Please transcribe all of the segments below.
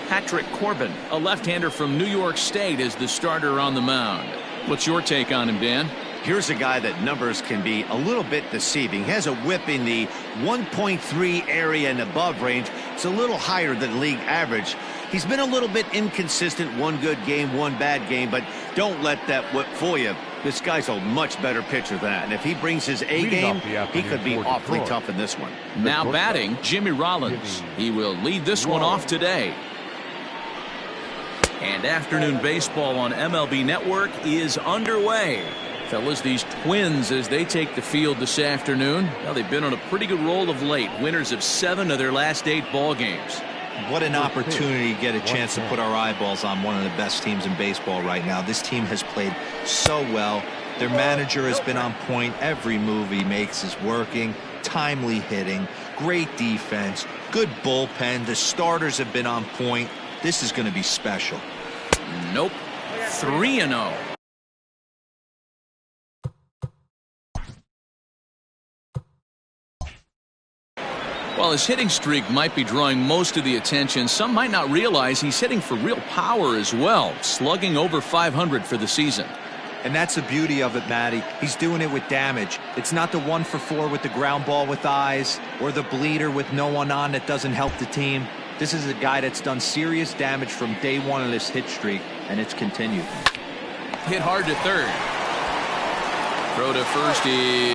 Patrick Corbin, a left-hander from New York State, is the starter on the mound. What's your take on him, Dan? Here's a guy that numbers can be a little bit deceiving. He has a whip in the 1.3 area and above range. It's a little higher than league average. He's been a little bit inconsistent. One good game, one bad game, but don't let that whip fool you. This guy's a much better pitcher than that. And if he brings his A game, he could be awfully tough in this one. Now batting, Jimmy Rollins. He will lead this one off today. And afternoon baseball on MLB Network is underway. Fellas, these Twins, as they take the field this afternoon, well, they've been on a pretty good roll of late. Winners of 7 of their last 8 ball games. What an opportunity to get a chance to put our eyeballs on one of the best teams in baseball right now. This team has played so well. Their manager has been on point. Every move he makes is working. Timely hitting, great defense, good bullpen. The starters have been on point. This is going to be special. Nope. 3-0. While his hitting streak might be drawing most of the attention, some might not realize he's hitting for real power as well, slugging over 500 for the season. And that's the beauty of it, Matty. He's doing it with damage. It's not the 1-for-4 with the ground ball with eyes or the bleeder with no one on that doesn't help the team. This is a guy that's done serious damage from day one of this hit streak, and it's continued. Hit hard to third. Throw to first is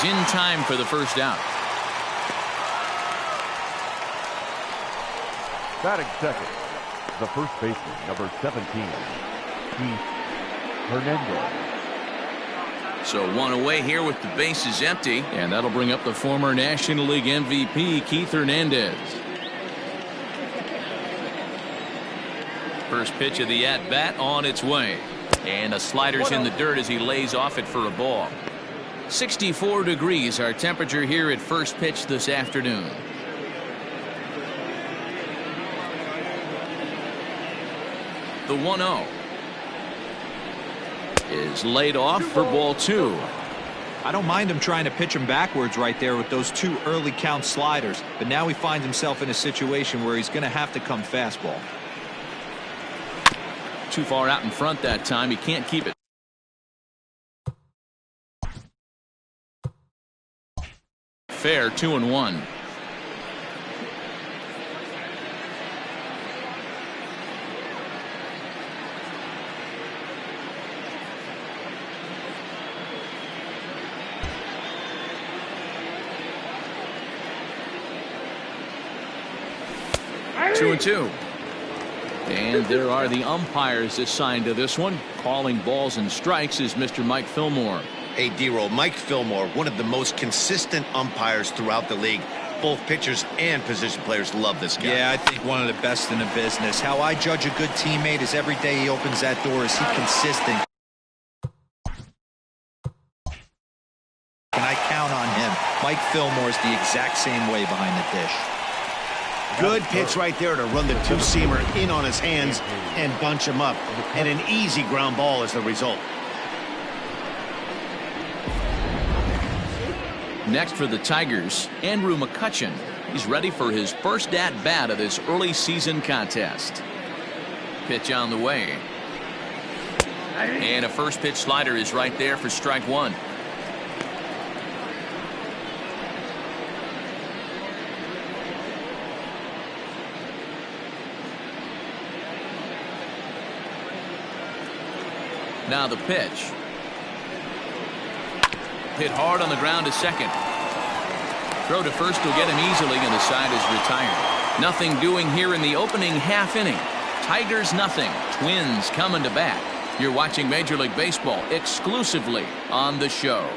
in time for the first out. Batting second, the first baseman, number 17, Keith Hernandez. So one away here with the bases empty, and that'll bring up the former National League MVP, Keith Hernandez. First pitch of the at-bat on its way. And a slider's in the dirt as he lays off it for a ball. 64 degrees our temperature here at first pitch this afternoon. The 1-0 is laid off for ball 2. I don't mind him trying to pitch him backwards right there with those 2 early count sliders, but now he finds himself in a situation where he's going to have to come fastball. Too far out in front that time. He can't keep it. Fair, 2-1. Two and two. And there are the umpires assigned to this one. Calling balls and strikes is Mr. Mike Fillmore. Hey, D-Roll, Mike Fillmore, one of the most consistent umpires throughout the league. Both pitchers and position players love this guy. Yeah, I think one of the best in the business. How I judge a good teammate is every day he opens that door, is he consistent? Can I count on him? Mike Fillmore's the exact same way behind the dish. Good pitch right there to run the two-seamer in on his hands and bunch him up. And an easy ground ball is the result. Next for the Tigers, Andrew McCutchen. He's ready for his first at-bat of this early season contest. Pitch on the way. And a first pitch slider is right there for strike 1. Now the pitch. Hit hard on the ground to second. Throw to first will get him easily, and the side is retired. Nothing doing here in the opening half inning. Tigers nothing. Twins coming to bat. You're watching Major League Baseball exclusively on the show.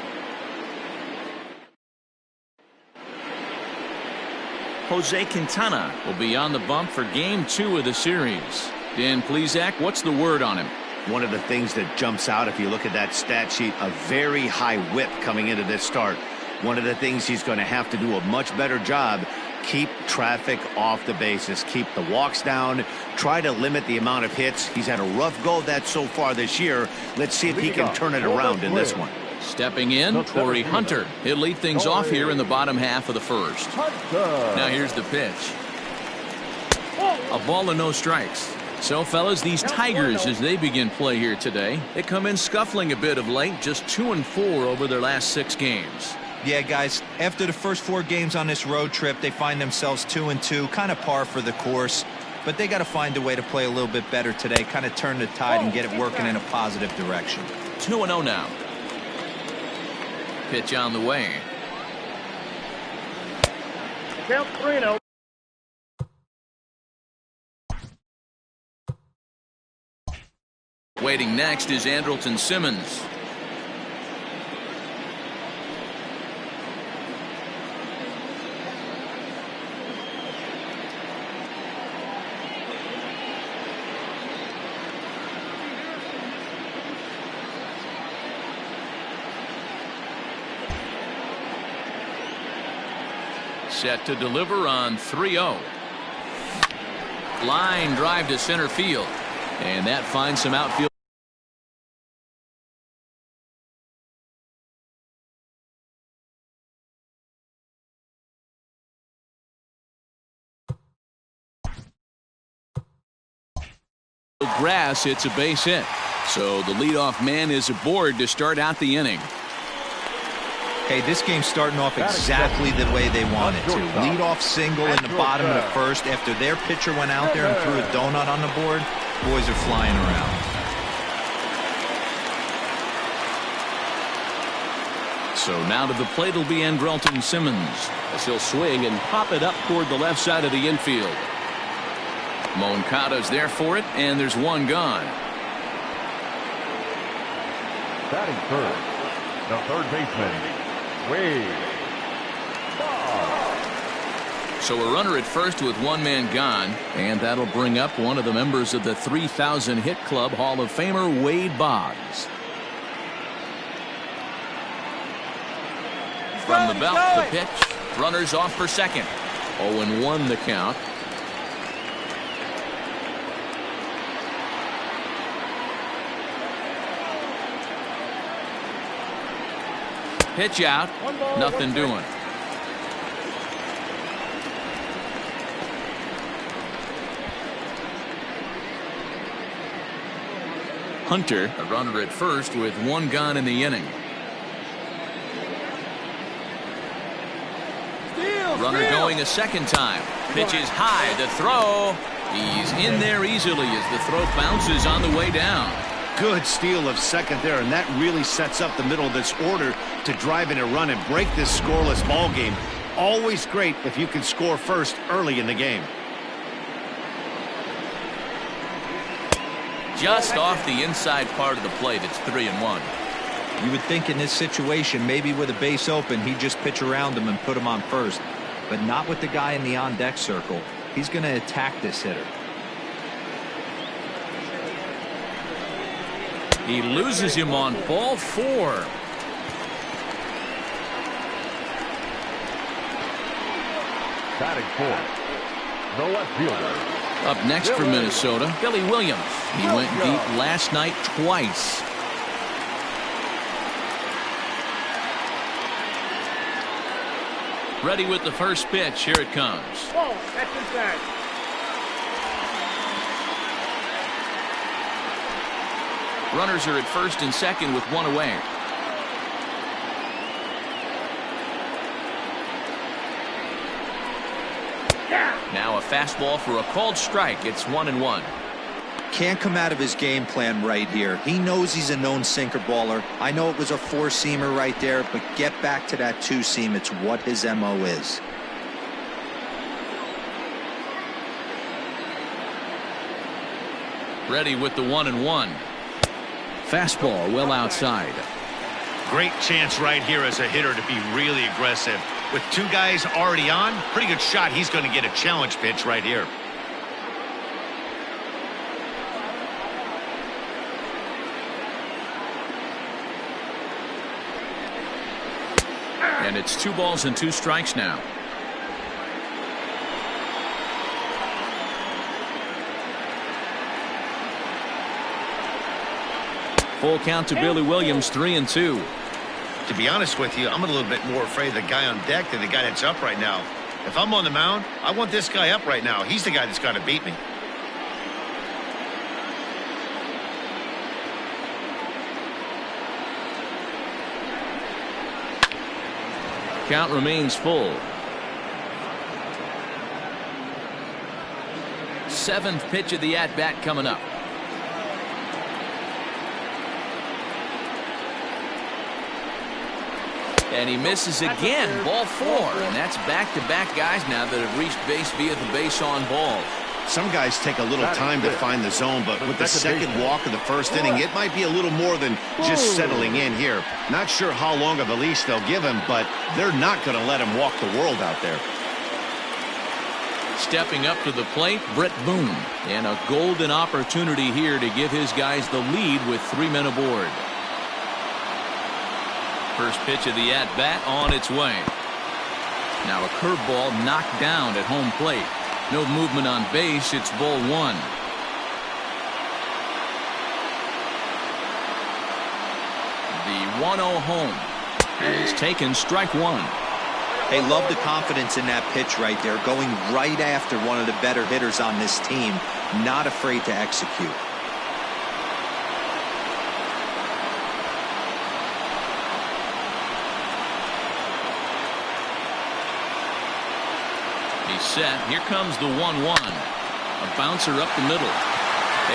Jose Quintana will be on the bump for game 2 of the series. Dan Plesac, what's the word on him? One of the things that jumps out if you look at that stat sheet, a very high whip coming into this start. One of the things he's going to have to do a much better job, keep traffic off the bases, keep the walks down, try to limit the amount of hits. He's had a rough go of that so far this year. Let's see if he can turn it around in this one. Stepping in, Torrey Hunter. He'll lead things off here in the bottom half of the first. Now here's the pitch. A ball and no strikes. So, fellas, these Tigers, as they begin play here today, they come in scuffling a bit of late, just 2-4 over their last 6 games. Yeah, guys, after the first 4 games on this road trip, they find themselves 2-2, kind of par for the course. But they got to find a way to play a little bit better today, kind of turn the tide and get it working in a positive direction. 2-0 now. Pitch on the way. Count 3-0. Waiting next is Deathdude667's. Set to deliver on 3-0. Line drive to center field. And that finds some outfield. Grass, it's a base hit. So the leadoff man is aboard to start out the inning. Hey, this game's starting off exactly the way they want it to. Leadoff single in the bottom of the first after their pitcher went out there and threw a donut on the board. Boys are flying around. So now to the plate will be Deathdude667's as he'll swing and pop it up toward the left side of the infield. Moncada's there for it, and there's one gone. Batting first, the third baseman, Wade. So a runner at first with one man gone, and that'll bring up one of the members of the 3,000 hit club, Hall of Famer Wade Boggs. From the belt, the pitch. Runners off for second. 0-1 the count. Pitch out. Nothing doing. Hunter, a runner at first with one gone in the inning. Runner going a second time. Pitch is high. The throw. He's in there easily as the throw bounces on the way down. Good steal of second there, and that really sets up the middle of this order to drive in a run and break this scoreless ball game. Always great if you can score first early in the game. Just off the inside part of the plate, it's 3-1. You would think in this situation, maybe with a base open, he'd just pitch around him and put him on first. But not with the guy in the on-deck circle. He's going to attack this hitter. He loses him on ball 4. Batting fourth, the left fielder. Up next for Minnesota, Billy Williams. He went deep last night twice. Ready with the first pitch. Here it comes. Whoa, that's inside. Runners are at first and second with one away. Now a fastball for a called strike. It's 1-1. Can't come out of his game plan right here. He knows he's a known sinker baller. I know it was a four-seamer right there, but get back to that two-seam. It's what his MO is. Ready with the 1-1. Fastball well outside. Great chance right here as a hitter to be really aggressive. With two guys already on, pretty good shot. He's going to get a challenge pitch right here. And it's 2 balls and 2 strikes now. Full count to Billy Williams, 3-2. To be honest with you, I'm a little bit more afraid of the guy on deck than the guy that's up right now. If I'm on the mound, I want this guy up right now. He's the guy that's got to beat me. Count remains full. Seventh pitch of the at-bat coming up. And he misses again. Ball 4. And that's back-to-back guys now that have reached base via the base on balls. Some guys take a little time to find the zone, but with the second walk of the first inning, it might be a little more than just settling in here. Not sure how long of a leash they'll give him, but they're not going to let him walk the world out there. Stepping up to the plate, Brett Boone. And a golden opportunity here to give his guys the lead with 3 men aboard. First pitch of the at-bat on its way. Now a curveball knocked down at home plate. No movement on base. It's ball 1. The 1-0 home is taken, strike 1. Hey, love the confidence in that pitch right there. Going right after one of the better hitters on this team. Not afraid to execute. He's set. Here comes the 1-1. A bouncer up the middle.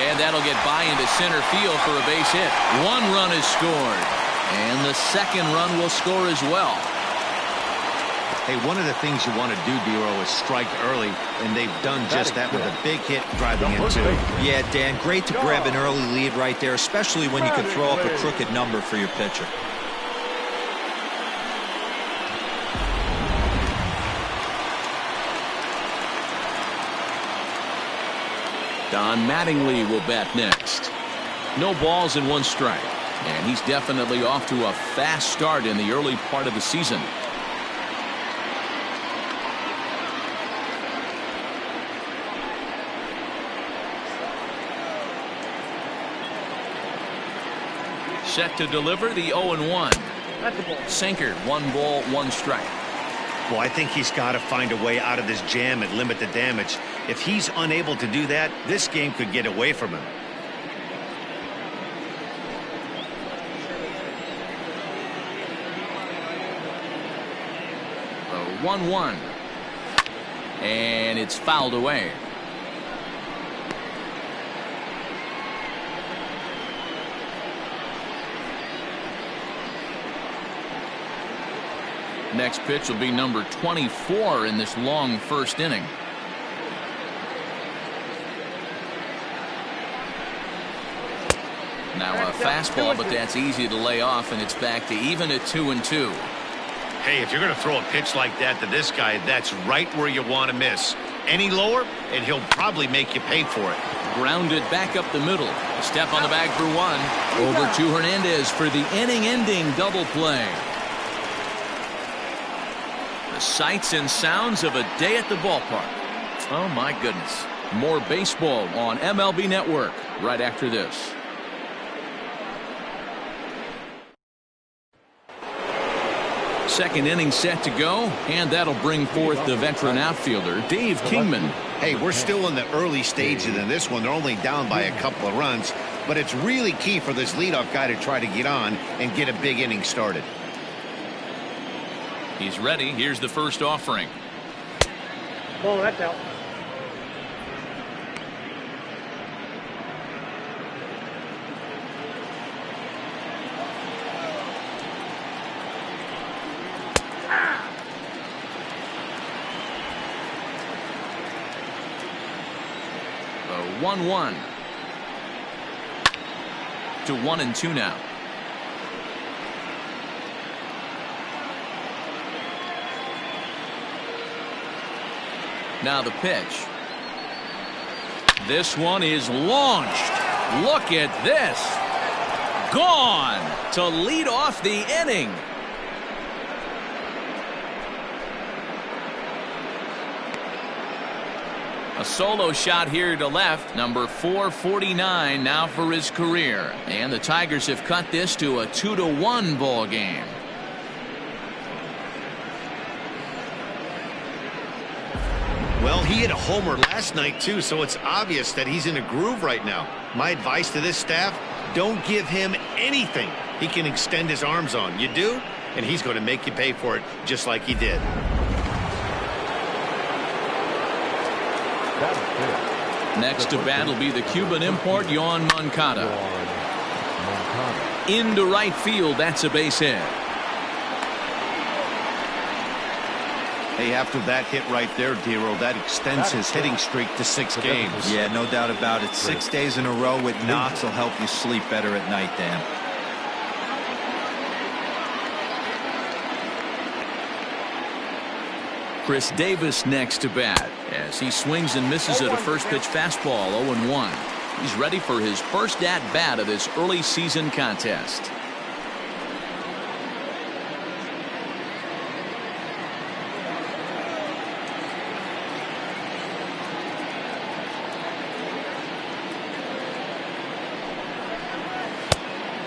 And that'll get by into center field for a base hit. 1 run is scored. And the second run will score as well. Hey, one of the things you want to do, Dero, is strike early, and they've done just that with a big hit driving in, too. Yeah, Dan, great to grab an early lead right there, especially when you can throw up a crooked number for your pitcher. Don Mattingly will bat next. No balls and 1 strike. And he's definitely off to a fast start in the early part of the season. Set to deliver the 0-1. Sinker, 1 ball, 1 strike. Well, I think he's got to find a way out of this jam and limit the damage. If he's unable to do that, this game could get away from him. The 1-1. And it's fouled away. Next pitch will be number 24 in this long first inning. Now a fastball, but that's easy to lay off, and it's back to even at 2-2. Hey, if you're going to throw a pitch like that to this guy, that's right where you want to miss. Any lower, and he'll probably make you pay for it. Grounded back up the middle. A step on the bag for 1. Over to Hernandez for the inning-ending double play. The sights and sounds of a day at the ballpark. Oh, my goodness. More baseball on MLB Network right after this. Second inning set to go, and that'll bring forth the veteran outfielder, Dave Kingman. Hey, we're still in the early stages in this one. They're only down by a couple of runs, but it's really key for this leadoff guy to try to get on and get a big inning started. He's ready. Here's the first offering. Ball, that's out. The 1-1 to 1-2 now. Now the pitch. This one is launched. Look at this. Gone to lead off the inning. A solo shot here to left. Number 449 now for his career. And the Tigers have cut this to a 2-1 ball game. Well, he hit a homer last night, too, so it's obvious that he's in a groove right now. My advice to this staff, don't give him anything he can extend his arms on. You do, and he's going to make you pay for it just like he did. Next to bat will be the Cuban import, Yoan Moncada. Into right field, that's a base hit. Hey, after that hit right there, Dero, that extends his hitting streak to 6 games. Yeah, no doubt about it. 6 days in a row with knocks will help you sleep better at night, Dan. Chris Davis next to bat as he swings and misses at a first pitch fastball, 0-1. He's ready for his first at bat of this early season contest.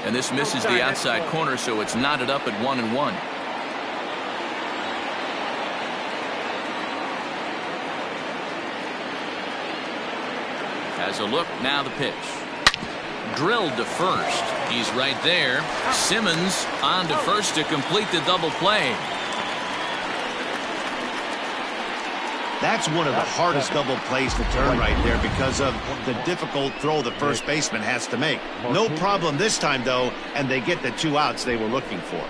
And this misses the outside corner, so it's knotted up at 1-1. Has a look, now the pitch. Drilled to first. He's right there. Simmons on to first to complete the double play. That's one of the hardest double plays to turn right there because of the difficult throw the first baseman has to make. No problem this time, though, and they get the 2 outs they were looking for.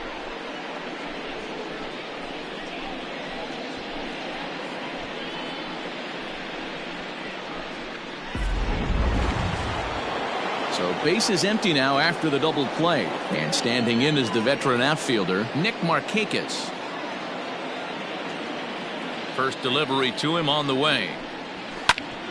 So base is empty now after the double play. And standing in is the veteran outfielder, Nick Markakis. First delivery to him on the way.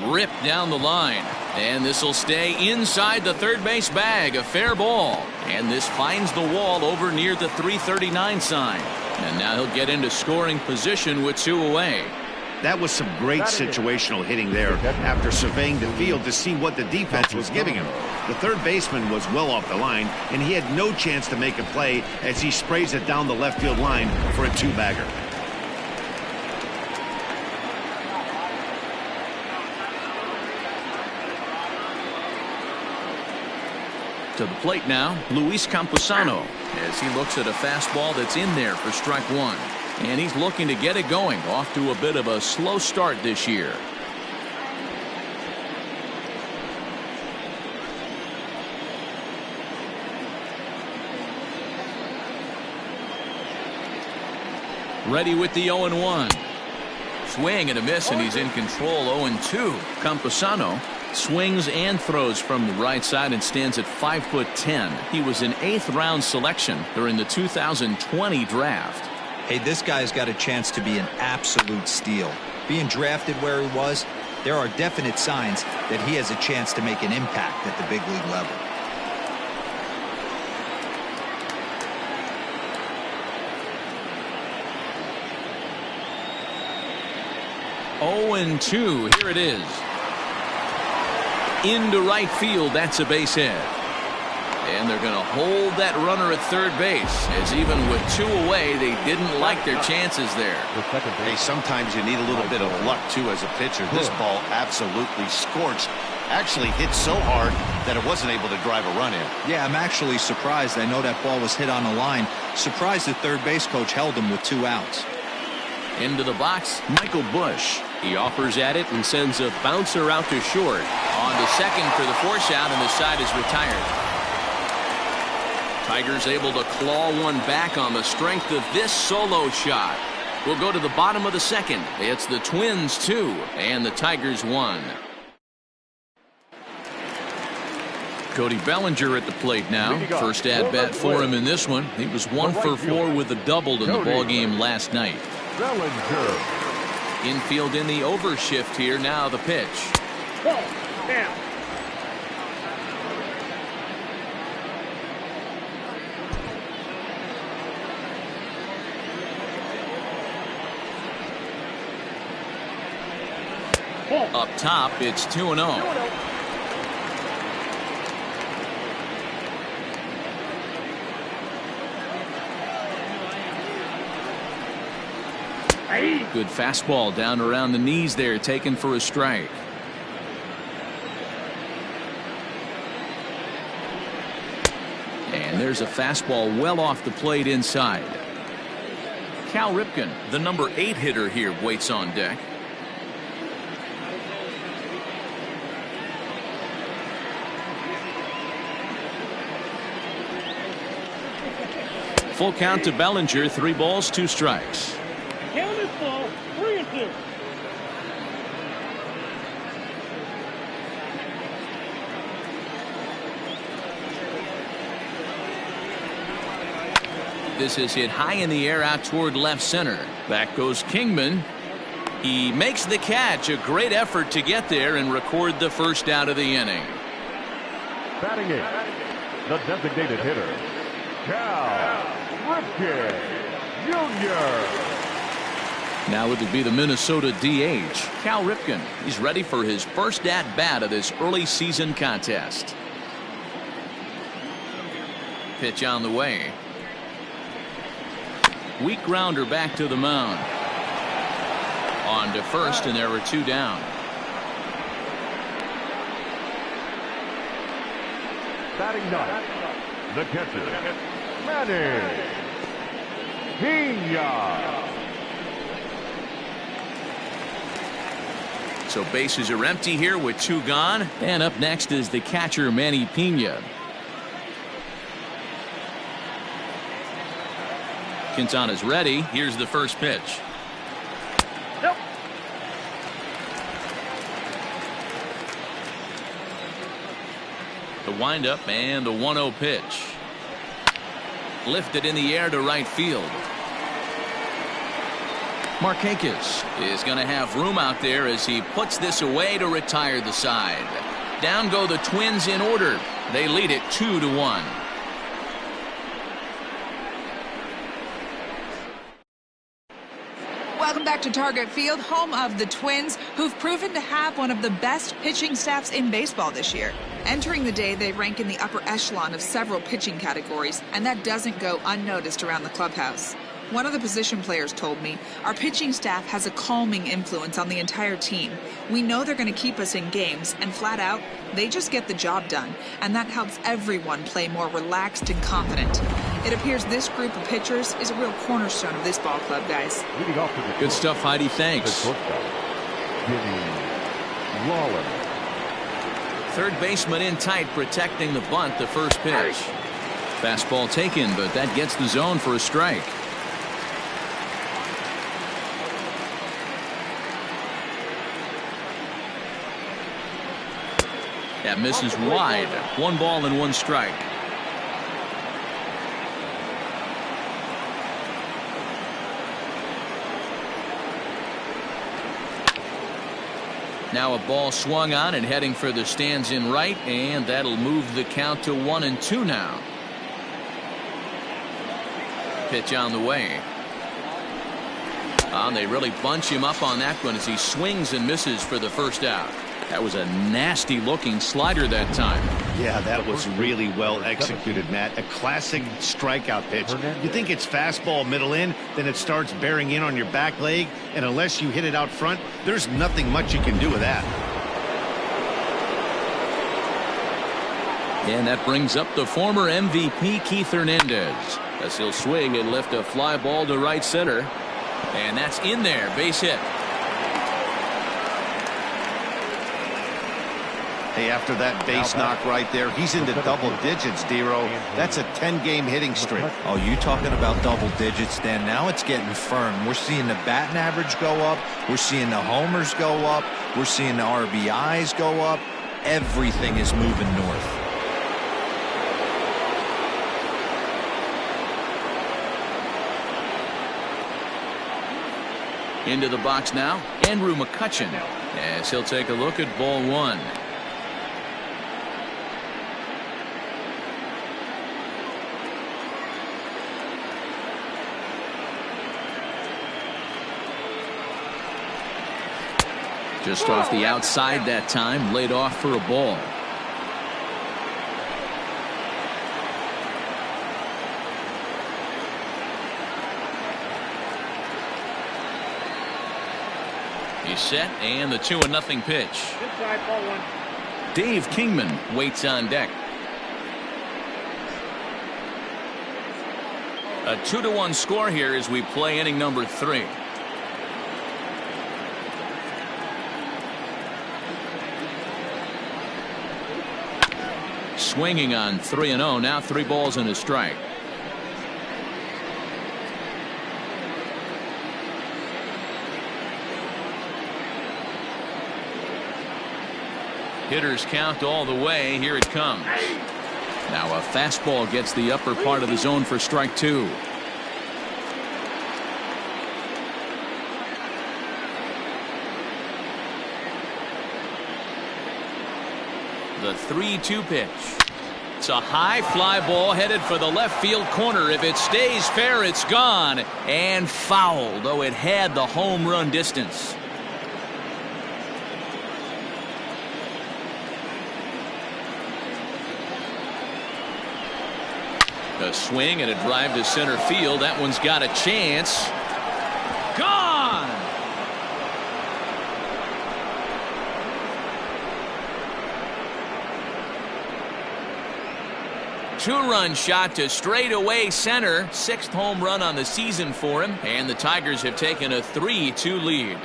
Ripped down the line. And this will stay inside the third base bag. A fair ball. And this finds the wall over near the 339 sign. And now he'll get into scoring position with 2 away. That was some great situational hitting there after surveying the field to see what the defense was giving him. The third baseman was well off the line, and he had no chance to make a play as he sprays it down the left field line for a 2-bagger. To the plate now, Luis Campusano, as he looks at a fastball that's in there for strike 1. And he's looking to get it going, off to a bit of a slow start this year. Ready with the 0-1. Swing and a miss, and he's in control. 0-2. Campusano swings and throws from the right side and stands at 5'10". He was an 8th round selection during the 2020 draft. Hey, this guy's got a chance to be an absolute steal. Being drafted where he was, there are definite signs that he has a chance to make an impact at the big league level. Oh-2. Here it is. Into right field. That's a base hit. And they're going to hold that runner at third base, as even with 2 away, they didn't like their chances there. Hey, sometimes you need a little bit of luck, too, as a pitcher. This ball absolutely scorched. Actually hit so hard that it wasn't able to drive a run in. Yeah, I'm actually surprised. I know that ball was hit on the line. Surprised the third base coach held him with 2 outs. Into the box, Michael Bush. He offers at it and sends a bouncer out to short. On to second for the force out, and the side is retired. Tigers able to claw one back on the strength of this solo shot. We'll go to the bottom of the second. It's the Twins 2 and the Tigers 1. Cody Bellinger at the plate now. First at bat for him in this one. He was 1 for 4 with a double in the ballgame last night. Bellinger. Infield in the overshift here. Now the pitch. Down. Up top, it's 2-0. Good fastball down around the knees there, taken for a strike. And there's a fastball well off the plate inside. Cal Ripken, the number 8 hitter here, waits on deck. Full count to Bellinger, 3 balls, 2 strikes. Count is full, 3-2. This is hit high in the air out toward left center. Back goes Kingman. He makes the catch. A great effort to get there and record the first out of the inning. Batting 8, the designated hitter, Cal Ripken Jr. Now it'll be the Minnesota DH, Cal Ripken. He's ready for his first at-bat of this early season contest. Pitch on the way. Weak grounder back to the mound. On to first, and there were 2 down. Batting 9, the catcher, Manny Pena. So bases are empty here with 2 gone. And up next is the catcher, Manny Pena. Quintana's ready. Here's the first pitch. Nope. The windup and the 1-0 pitch. Lifted in the air to right field. Markakis is going to have room out there as he puts this away to retire the side. Down go the Twins in order. They lead it 2-1. Welcome back to Target Field, home of the Twins, who've proven to have one of the best pitching staffs in baseball this year. Entering the day, they rank in the upper echelon of several pitching categories, and that doesn't go unnoticed around the clubhouse. One of the position players told me, our pitching staff has a calming influence on the entire team. We know they're going to keep us in games, and flat out, they just get the job done, and that helps everyone play more relaxed and confident. It appears this group of pitchers is a real cornerstone of this ball club, guys. Leading off to the Good stuff, Heidi. Thanks. Jimmy Lawler. Third baseman in tight, protecting the bunt, the first pitch. Fastball taken, but that gets the zone for a strike. That misses wide. 1 ball and 1 strike. Now a ball swung on and heading for the stands in right, and that'll move the count to 1-2 now. Pitch on the way. And they really bunch him up on that one as he swings and misses for the first out. That was a nasty looking slider that time. Yeah, that was really well executed, Matt. A classic strikeout pitch. You think it's fastball middle in, then it starts bearing in on your back leg, and unless you hit it out front, there's nothing much you can do with that. And that brings up the former MVP Keith Hernandez as he'll swing and lift a fly ball to right center. And that's in there, base hit. Hey, after that base knock right there, he's into double digits, Dero. That's a 10-game hitting streak. Oh, you talking about double digits, Dan? Now it's getting firm. We're seeing the batting average go up. We're seeing the homers go up. We're seeing the RBIs go up. Everything is moving north. Into the box now, Andrew McCutchen, as he'll take a look at ball 1. Just off the outside that time, laid off for a ball. He's set, and the 2-0 pitch. Good side, ball one. Dave Kingman waits on deck. A 2-1 score here as we play inning number 3. Swinging on 3-0. Now 3 balls and a strike. Hitters count all the way. Here it comes. Now a fastball gets the upper part of the zone for strike 2. The 3-2 pitch. It's a high fly ball headed for the left field corner. If it stays fair, it's gone and foul, though it had the home run distance. A swing and a drive to center field. That one's got a chance. Gone! Two-run shot to straightaway center. 6th home run on the season for him. And the Tigers have taken a 3-2 lead.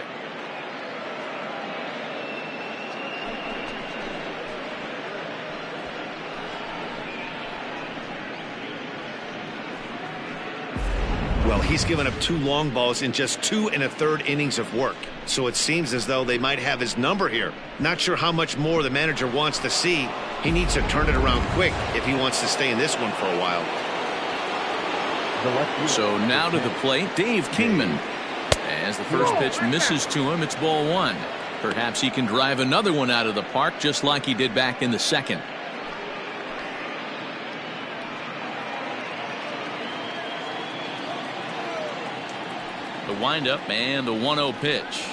Well, he's given up 2 long balls in just 2 1/3 innings of work. So it seems as though they might have his number here. Not sure how much more the manager wants to see. He needs to turn it around quick if he wants to stay in this one for a while. So now to the plate, Dave Kingman. As the first pitch misses to him, it's ball 1. Perhaps he can drive another one out of the park just like he did back in the second. The windup and the 1-0 pitch.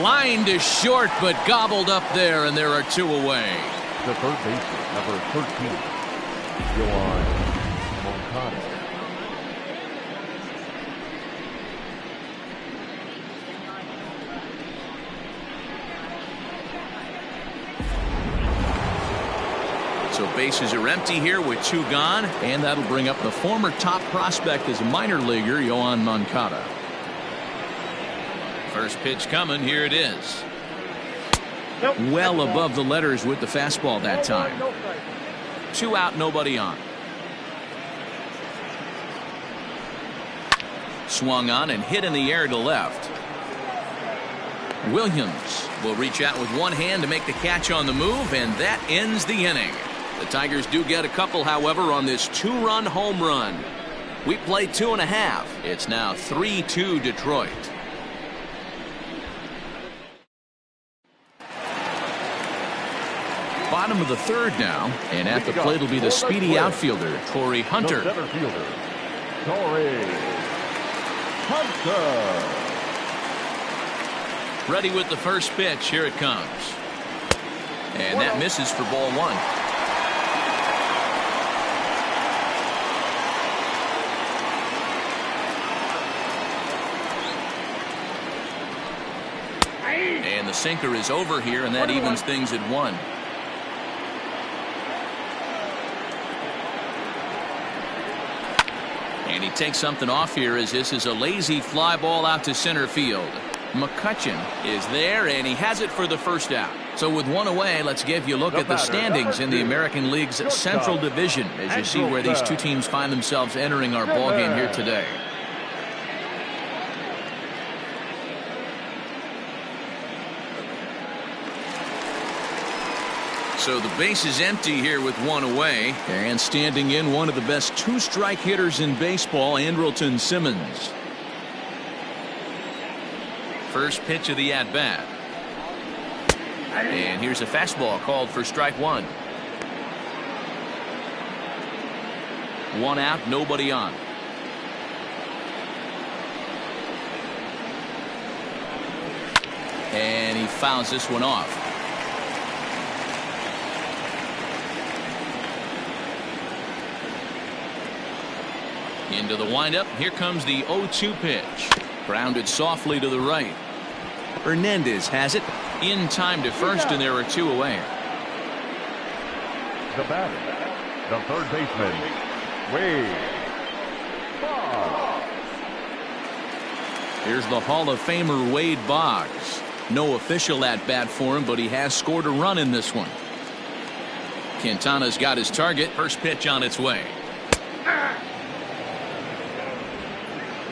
Line to short, but gobbled up there, and there are 2 away. The third baseman, number 13, Yohan Moncada. So bases are empty here with 2 gone, and that'll bring up the former top prospect as a minor leaguer, Yohan Moncada. First pitch coming. Here it is. Well above the letters with the fastball that time. 2 out, nobody on. Swung on and hit in the air to left. Williams will reach out with one hand to make the catch on the move, and that ends the inning. The Tigers do get a couple, however, on this 2-run home run. We played 2.5. It's now 3-2 Detroit. Bottom of the 3rd now, and at the plate will be the speedy outfielder, Torrey Hunter. The center fielder, Torrey Hunter. Ready with the first pitch. Here it comes. And that misses for ball 1. And the sinker is over here, and that evens things at 1. And he takes something off here as this is a lazy fly ball out to center field. McCutchen is there, and he has it for the first out. So with 1 away, let's give you a look at the standings in the American League's Central Division as you see where these 2 teams find themselves entering our ballgame here today. So the base is empty here with 1 away, and standing in one of the best 2-strike hitters in baseball, Andrelton Simmons. First pitch of the at-bat. And here's a fastball called for strike 1. 1 out, nobody on. And he fouls this one off. Into the windup. Here comes the 0-2 pitch. Grounded softly to the right. Hernandez has it in time to first, and there are 2 away. The batter, the third baseman, Wade Boggs. Here's the Hall of Famer Wade Boggs. No official at bat for him, but he has scored a run in this one. Quintana's got his target. First pitch on its way.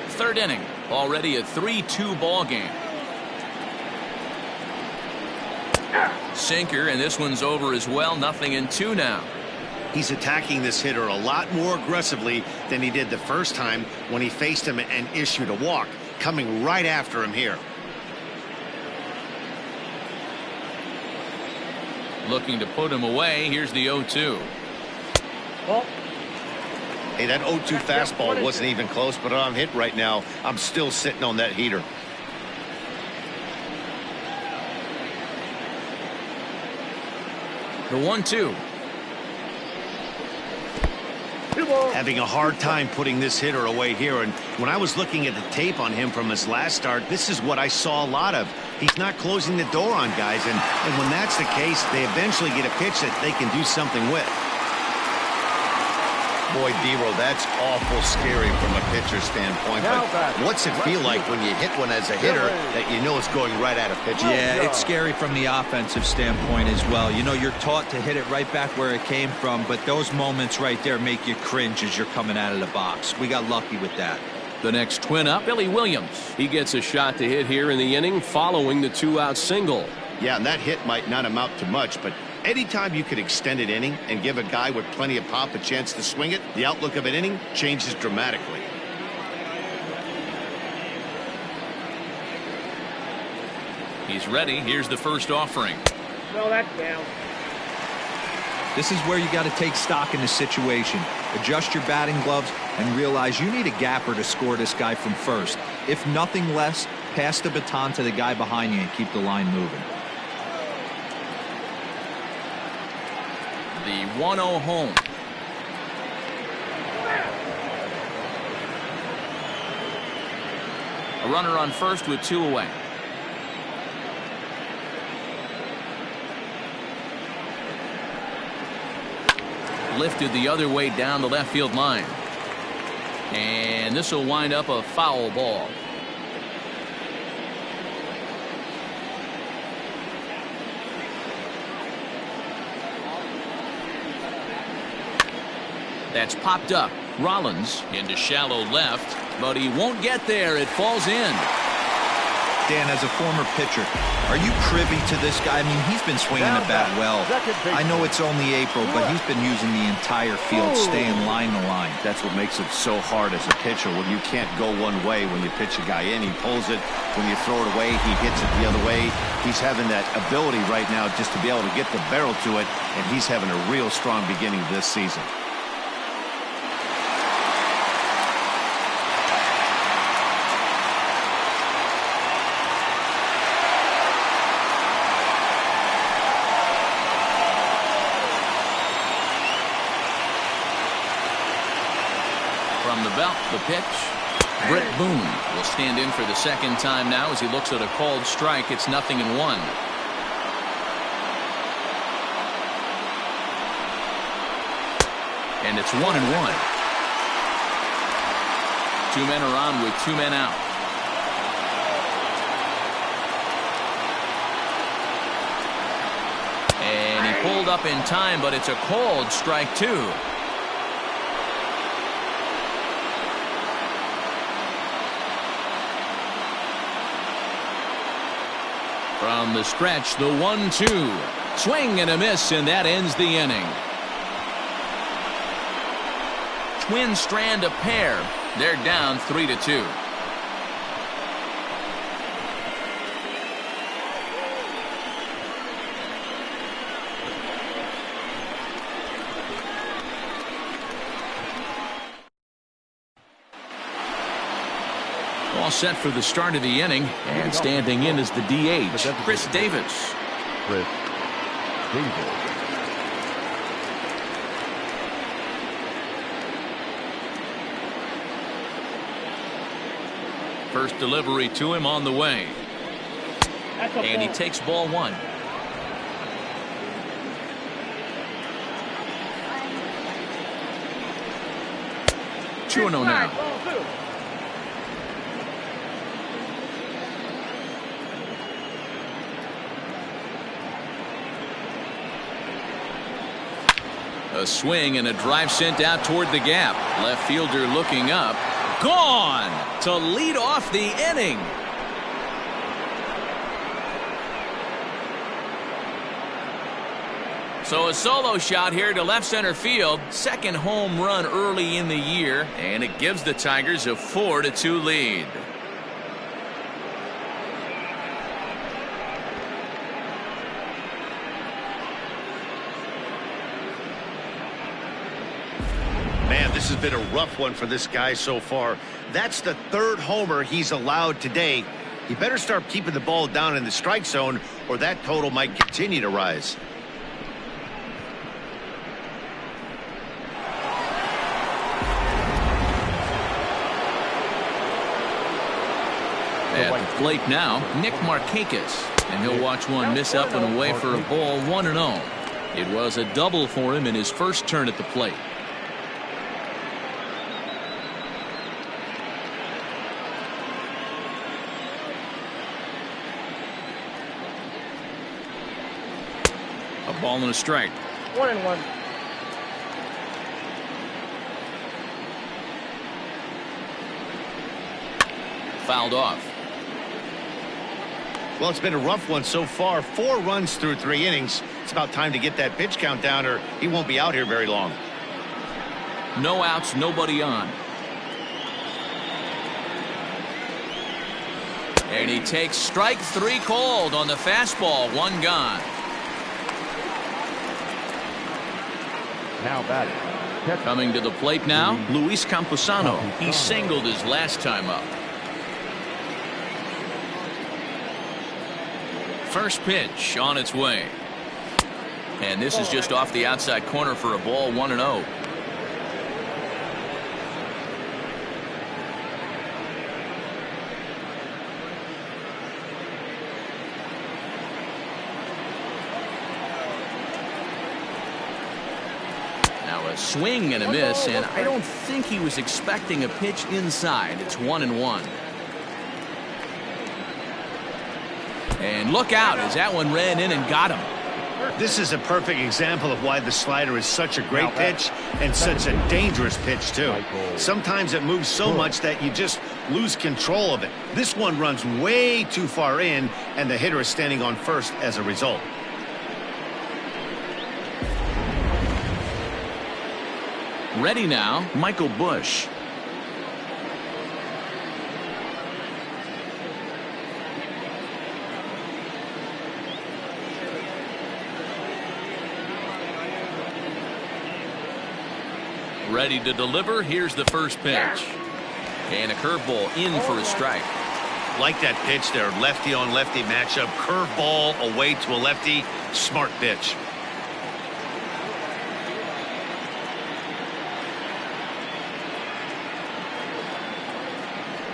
Third inning. Already a 3-2 ball game. Sinker, and this one's over as well. 0-2 now. He's attacking this hitter a lot more aggressively than he did the first time when he faced him and issued a walk. Coming right after him here. Looking to put him away. Here's the 0-2. Hey, that 0-2 fastball wasn't even close, but I'm hit right now. I'm still sitting on that heater. The 1-2. Having a hard time putting this hitter away here, and when I was looking at the tape on him from his last start, this is what I saw a lot of. He's not closing the door on guys, and when that's the case, they eventually get a pitch that they can do something with. Boy, D-Row, that's awful scary from a pitcher standpoint. But what's it feel like when you hit one as a hitter that you know it's going right at a pitcher? Yeah, it's scary from the offensive standpoint as well. You know, you're taught to hit it right back where it came from, but those moments right there make you cringe as you're coming out of the box. We got lucky with that. The next twin up, Billy Williams. He gets a shot to hit here in the inning following the 2-out single. Yeah, and that hit might not amount to much, but anytime you can extend an inning and give a guy with plenty of pop a chance to swing it, the outlook of an inning changes dramatically. He's ready. Here's the first offering. No, that's down. This is where you got to take stock in the situation. Adjust your batting gloves and realize you need a gapper to score this guy from first. If nothing less, pass the baton to the guy behind you and keep the line moving. The 1-0 home. A runner on first with 2 away. Lifted the other way down the left field line. And this will wind up a foul ball. That's popped up. Rollins into shallow left, but he won't get there. It falls in. Dan, as a former pitcher, are you privy to this guy? I mean, he's been swinging the bat well. I know it's only April, but he's been using the entire field, staying line to line. That's what makes it so hard as a pitcher when you can't go one way when you pitch a guy in. He pulls it. When you throw it away, he hits it the other way. He's having that ability right now just to be able to get the barrel to it, and he's having a real strong beginning of this season. From the belt, the pitch. Brett Boone will stand in for the second time now as he looks at a called strike. It's 0-1. And it's 1-1. 2 men are on with 2 men out. And he pulled up in time, but it's a called strike 2. From the stretch, the 1-2. Swing and a miss, and that ends the inning. Twins strand a pair. They're down 3-2. All set for the start of the inning, and standing in is the DH, Chris Davis. Chris Davis. First delivery to him on the way. And he takes ball one. Two and 0 now. A swing and a drive sent out toward the gap. Left fielder looking up. Gone to lead off the inning. So a solo shot here to left center field. Second home run early in the year, and it gives the Tigers a 4-2 lead. Man, this has been a rough one for this guy so far. That's the third homer he's allowed today. He better start keeping the ball down in the strike zone, or that total might continue to rise. At the plate now, Nick Markakis, and he'll watch one miss up and away for a ball 1-0. It was a double for him in his first turn at the plate. A ball and a strike. 1-1. Fouled off. Well, it's been a rough one so far. 4 runs through 3 innings. It's about time to get that pitch count down, or he won't be out here very long. No outs, nobody on. And he takes strike 3 called on the fastball. 1 gone. Now batting. Coming to the plate now, Luis Camposano. He singled his last time up. First pitch on its way. And this is just off the outside corner for a ball 1-0. Now a swing and a miss, and I don't think he was expecting a pitch inside. It's 1-1. And look out as that one ran in and got him. This is a perfect example of why the slider is such a great pitch and such a dangerous pitch, too. Sometimes it moves so much that you just lose control of it. This one runs way too far in, and the hitter is standing on first as a result. Ready now, Michael Bush. Ready to deliver. Here's the first pitch. And a curveball in for a strike. Like that pitch there, lefty on lefty matchup. Curveball away to a lefty. Smart pitch.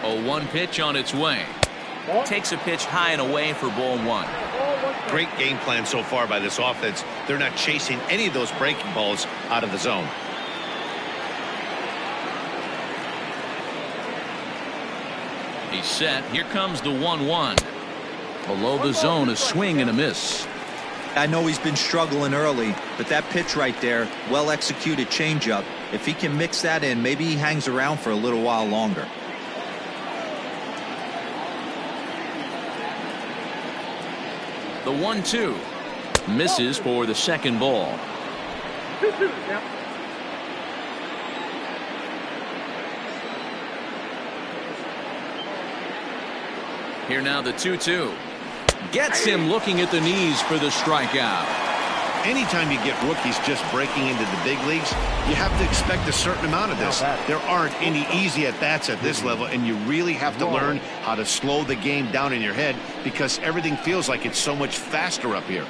A 1 pitch on its way. Takes a pitch high and away for ball 1. Great game plan so far by this offense. They're not chasing any of those breaking balls out of the zone. He's set. Here comes the 1-1. Below the zone, a swing and a miss. I know he's been struggling early, but that pitch right there, well executed changeup. If he can mix that in, maybe he hangs around for a little while longer. The 1-2 misses for the second ball. 2-2. Yeah. Here now the 2-2. Gets him looking at the knees for the strikeout. Anytime you get rookies just breaking into the big leagues, you have to expect a certain amount of this. There aren't any easy at-bats at this level, and you really have to learn how to slow the game down in your head because everything feels like it's so much faster up here.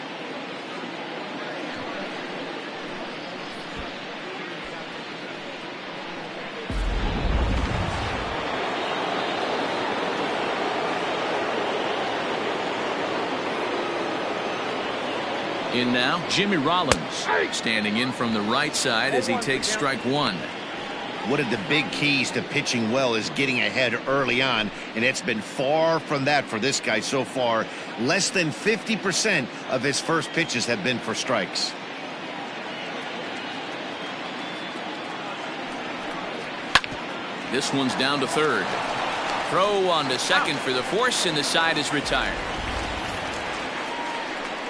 In now, Jimmy Rollins standing in from the right side as he takes strike one. One of the big keys to pitching well is getting ahead early on, and it's been far from that for this guy so far. Less than 50% of his first pitches have been for strikes. This one's down to third. Throw on to second for the force, and the side is retired.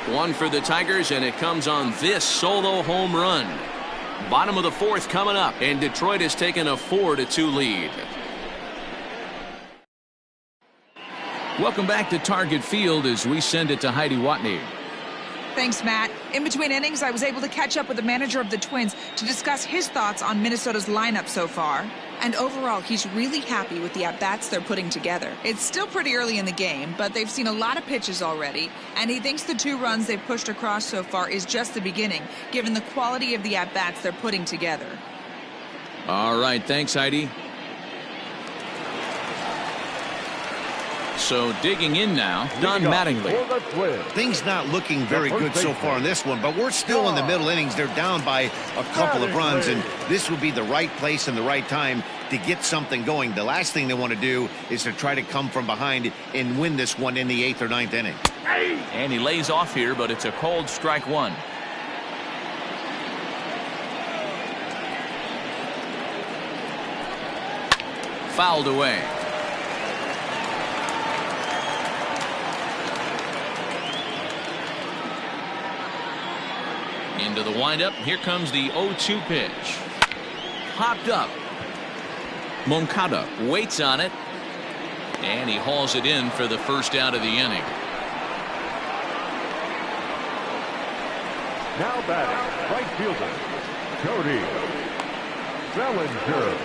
One for the Tigers, and it comes on this solo home run. Bottom of the fourth coming up, and Detroit has taken a 4-2 lead. Welcome back to Target Field as we send it to Heidi Watney. Thanks, Matt. In between innings, I was able to catch up with the manager of the Twins to discuss his thoughts on Minnesota's lineup so far. And overall, he's really happy with the at-bats they're putting together. It's still pretty early in the game, but they've seen a lot of pitches already, and he thinks the 2 runs they've pushed across so far is just the beginning, given the quality of the at-bats they're putting together. All right, thanks, Heidi. So digging in now, Don Mattingly. Things not looking very good so far in this one, but we're still in the middle innings. They're down by a couple of runs, and this would be the right place and the right time to get something going. The last thing they want to do is to try to come from behind and win this one in the 8th or 9th inning. And he lays off here, but it's a cold strike one. Fouled away. Into the windup. Here comes the 0-2 pitch. Popped up. Moncada waits on it. And he hauls it in for the first out of the inning. Now batting, right fielder, Cody Bellinger.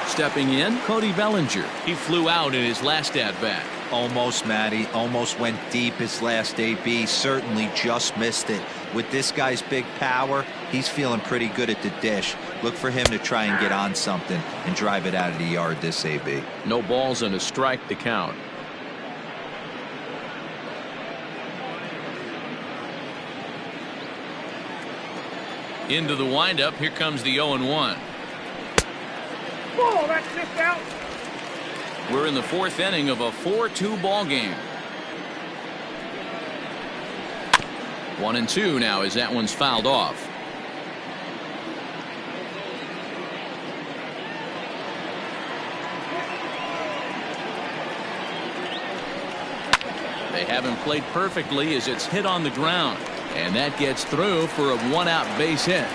Stepping in, Cody Bellinger. He flew out in his last at-bat. Almost, Matty. Almost went deep his last AB. Certainly just missed it. With this guy's big power, he's feeling pretty good at the dish. Look for him to try and get on something and drive it out of the yard this AB. No balls and a strike to count. Into the windup. Here comes the 0-1. Oh, that's missed out. We're in the 4th inning of a 4-2 ball game. 1-2 now as that one's fouled off. They haven't played perfectly as it's hit on the ground, and that gets through for a 1-out base hit.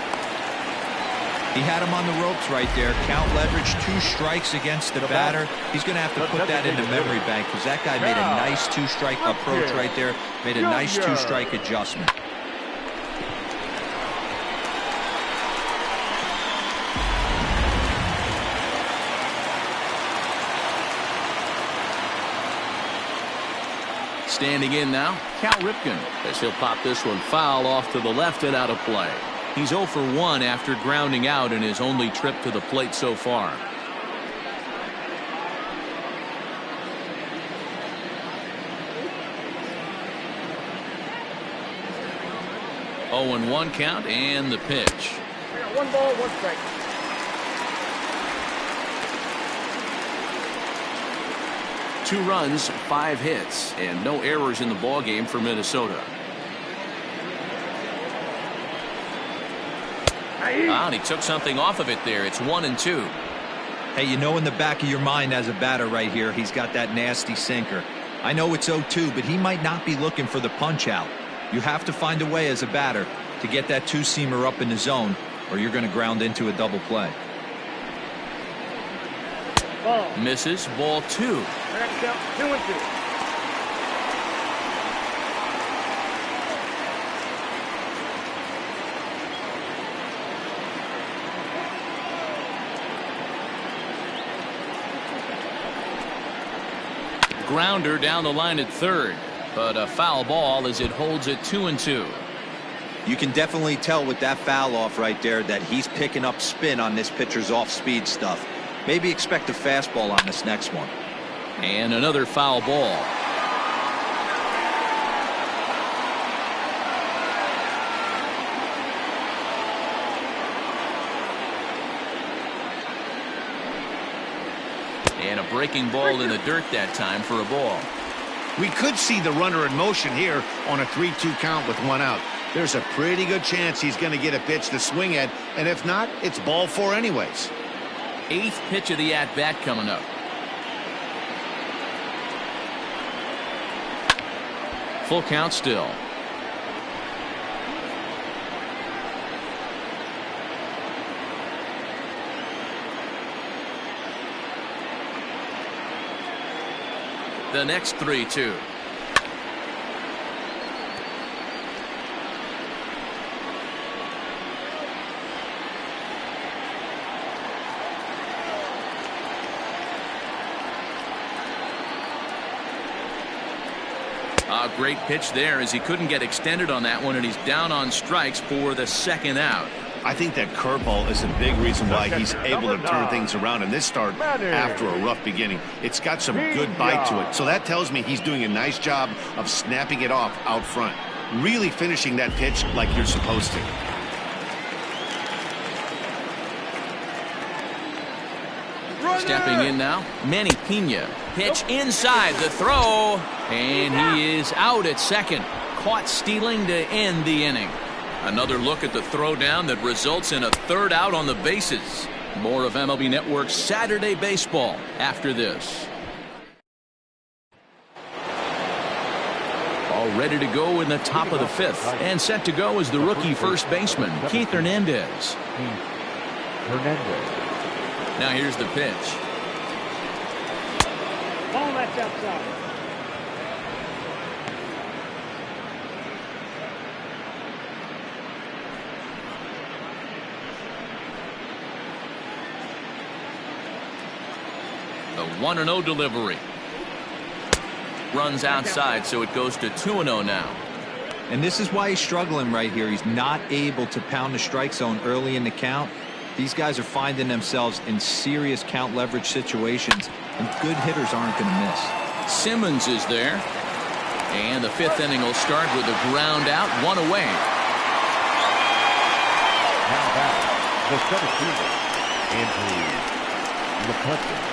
He had him on the ropes right there. Count leverage, 2 strikes against the batter. He's going to have to put that into memory bank because that guy made a nice 2-strike approach right there. Made a nice 2-strike adjustment. Standing in now, Cal Ripken, as he'll pop this one foul off to the left and out of play. He's 0 for 1 after grounding out in his only trip to the plate so far. Oh, and 1 count and the pitch. I got 1 ball, 1 strike. Two runs, 5 hits, and no errors in the ballgame for Minnesota. And he took something off of it there. It's 1-2. Hey, you know in the back of your mind as a batter right here, he's got that nasty sinker. I know it's 0-2, but he might not be looking for the punch out. You have to find a way as a batter to get that 2-seamer up in the zone, or you're going to ground into a double play. Ball. Misses. Ball 2. Next out, 2-2. Grounder down the line at third, but a foul ball as it holds it 2-2. You can definitely tell with that foul off right there that he's picking up spin on this pitcher's off-speed stuff. Maybe expect a fastball on this next one. And another foul ball. And a breaking ball in the dirt that time for a ball. We could see the runner in motion here on a 3-2 count with 1 out. There's a pretty good chance he's going to get a pitch to swing at, and if not, it's ball 4 anyways. 8th pitch of the at-bat coming up. Full count still. The next 3-2. A great pitch there as he couldn't get extended on that one, and he's down on strikes for the 2nd out. I think that curveball is a big reason why he's able to turn things around in this start after a rough beginning. It's got some good bite to it, so that tells me he's doing a nice job of snapping it off out front, really finishing that pitch like you're supposed to. Stepping in now, Manny Pena. Pitch inside, the throw, and he is out at second. Caught stealing to end the inning. Another look at the throwdown that results in a 3rd out on the bases. More of MLB Network's Saturday Baseball after this. All ready to go in the top of the 5th, and set to go is the rookie first baseman, Keith Hernandez. Now here's the pitch. Ball that's outside. The 1-0 delivery. Runs outside, so it goes to 2-0 now. And this is why he's struggling right here. He's not able to pound the strike zone early in the count. These guys are finding themselves in serious count leverage situations, and good hitters aren't going to miss. Simmons is there. And the 5th inning will start with a ground out, 1 away. Now back, the center fielder, Andrew McCutcheon.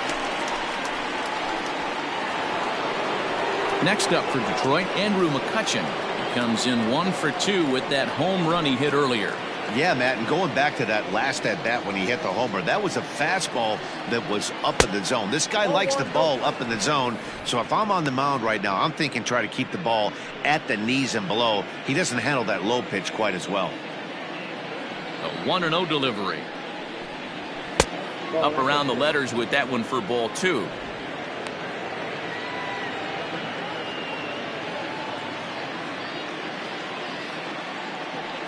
Next up for Detroit, Andrew McCutcheon. He comes in 1 for 2 with that home run he hit earlier. Yeah, Matt, and going back to that last at-bat when he hit the homer, that was a fastball that was up in the zone. This guy likes the ball up in the zone, so if I'm on the mound right now, I'm thinking try to keep the ball at the knees and below. He doesn't handle that low pitch quite as well. A 1-0 delivery. Up around the letters with that one for ball 2.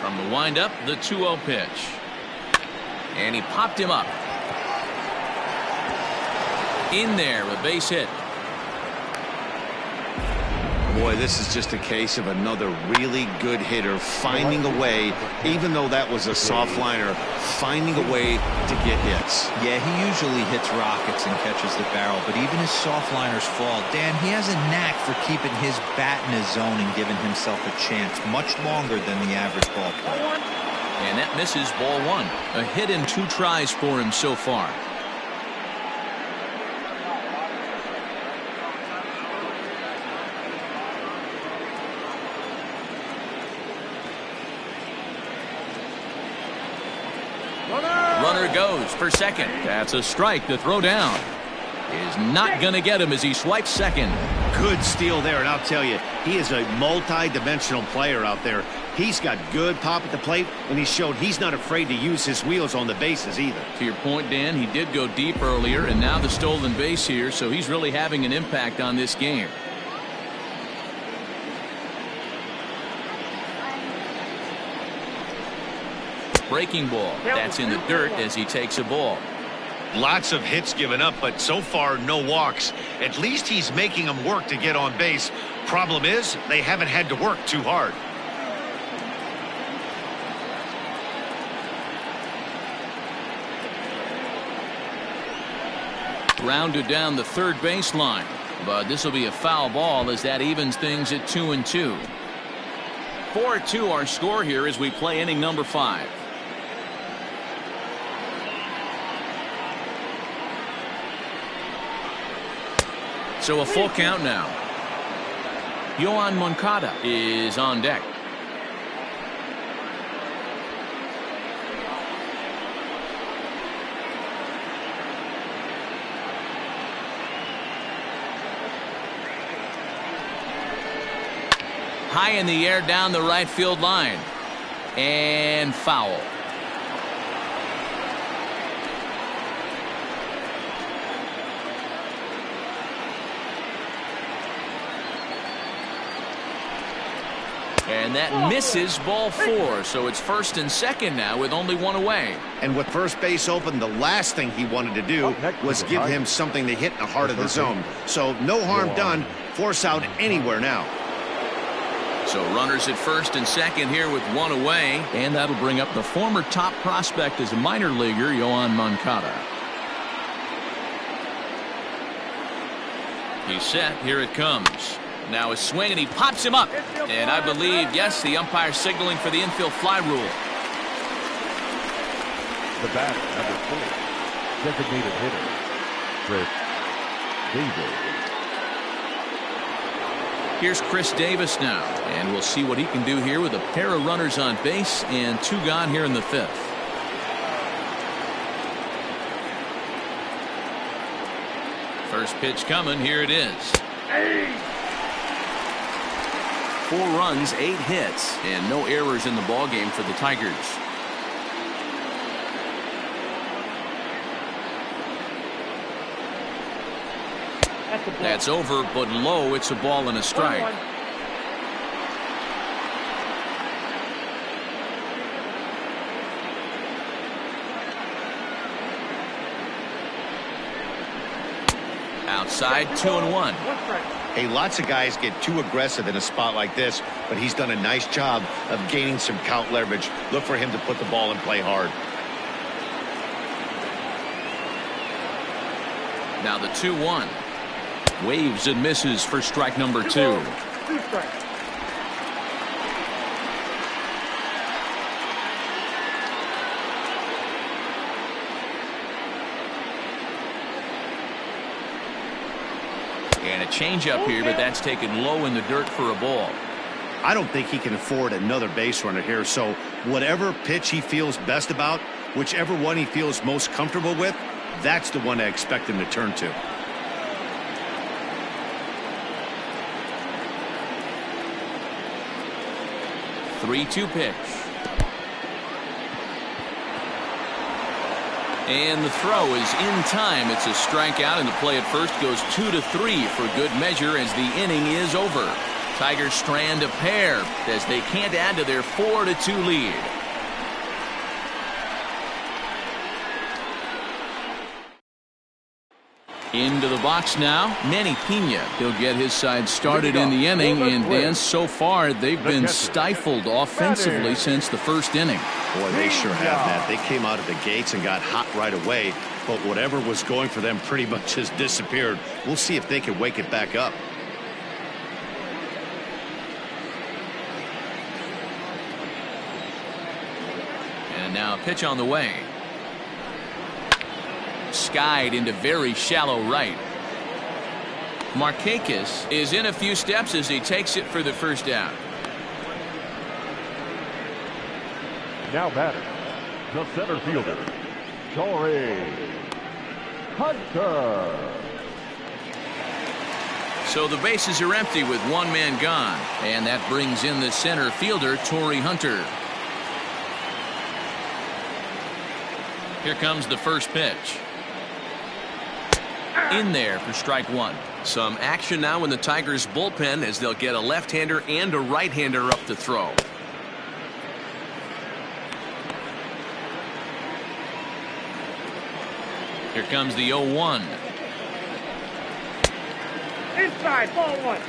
From the windup, the 2-0 pitch. And he popped him up. In there, a base hit. Boy, this is just a case of another really good hitter finding a way, even though that was a soft liner, finding a way to get hits. Yeah, he usually hits rockets and catches the barrel, but even his soft liners fall. Dan, he has a knack for keeping his bat in his zone and giving himself a chance much longer than the average ball player. And that misses ball 1. A hit in 2 tries for him so far. Runner goes for second. That's a strike. The throw down is not going to get him as he swipes second. Good steal there, and I'll tell you, he is a multi-dimensional player out there. He's got good pop at the plate, and he showed he's not afraid to use his wheels on the bases either. To your point, Dan, he did go deep earlier, and now the stolen base here, so he's really having an impact on this game. Breaking ball. That's in the dirt as he takes a ball. Lots of hits given up, but so far no walks. At least he's making them work to get on base. Problem is, they haven't had to work too hard. Grounded down the third baseline, but this will be a foul ball as that evens things at 2-2. 4-2 our score here as we play inning number 5. So a full count now. Yoan Moncada is on deck. High in the air down the right field line. And foul. And that misses, ball 4. So it's first and second now with only one away. And with first base open, the last thing he wanted to do was give him something to hit in the heart of the zone. So no harm done. Force out anywhere now. So runners at first and second here with one away. And that'll bring up the former top prospect as a minor leaguer, Yoan Moncada. He's set. Here it comes. Now a swing, and he pops him up. And I believe, yes, the umpire signaling for the infield fly rule. The batter, number 4, designated hitter, Chris Davis. Here's Chris Davis now, and we'll see what he can do here with a pair of runners on base and 2 gone here in the 5th. First pitch coming. Here it is. 4 runs, 8 hits, and no errors in the ballgame for the Tigers. That's over, but low. It's a ball and a strike. Outside, 2-1. Hey, lots of guys get too aggressive in a spot like this, but he's done a nice job of gaining some count leverage. Look for him to put the ball and play hard. Now the 2-1. Waves and misses for strike number 2. 2 strikes. And a changeup here, but that's taken low in the dirt for a ball. I don't think he can afford another base runner here, so whatever pitch he feels best about, whichever one he feels most comfortable with, that's the one I expect him to turn to. Three-two pitch. And the throw is in time. It's a strikeout, and the play at first goes 2-3 for good measure as the inning is over. Tigers strand a pair as they can't add to their 4-2 lead. Into the box now, Manny Pena. He'll get his side started in the inning, and Dan, so far they've been stifled offensively since the first inning. Boy, they sure have that. They came out of the gates and got hot right away, but whatever was going for them pretty much has disappeared. We'll see if they can wake it back up. And now a pitch on the way. Skied into very shallow right. Markakis is in a few steps as he takes it for the first down. Now batter, the center fielder, Torrey Hunter. So the bases are empty with one man gone, and that brings in the center fielder, Torrey Hunter. Here comes the first pitch. In there for strike 1. Some action now in the Tigers bullpen as they'll get a left-hander and a right-hander up to throw. Here comes the 0-1. Inside, ball 1.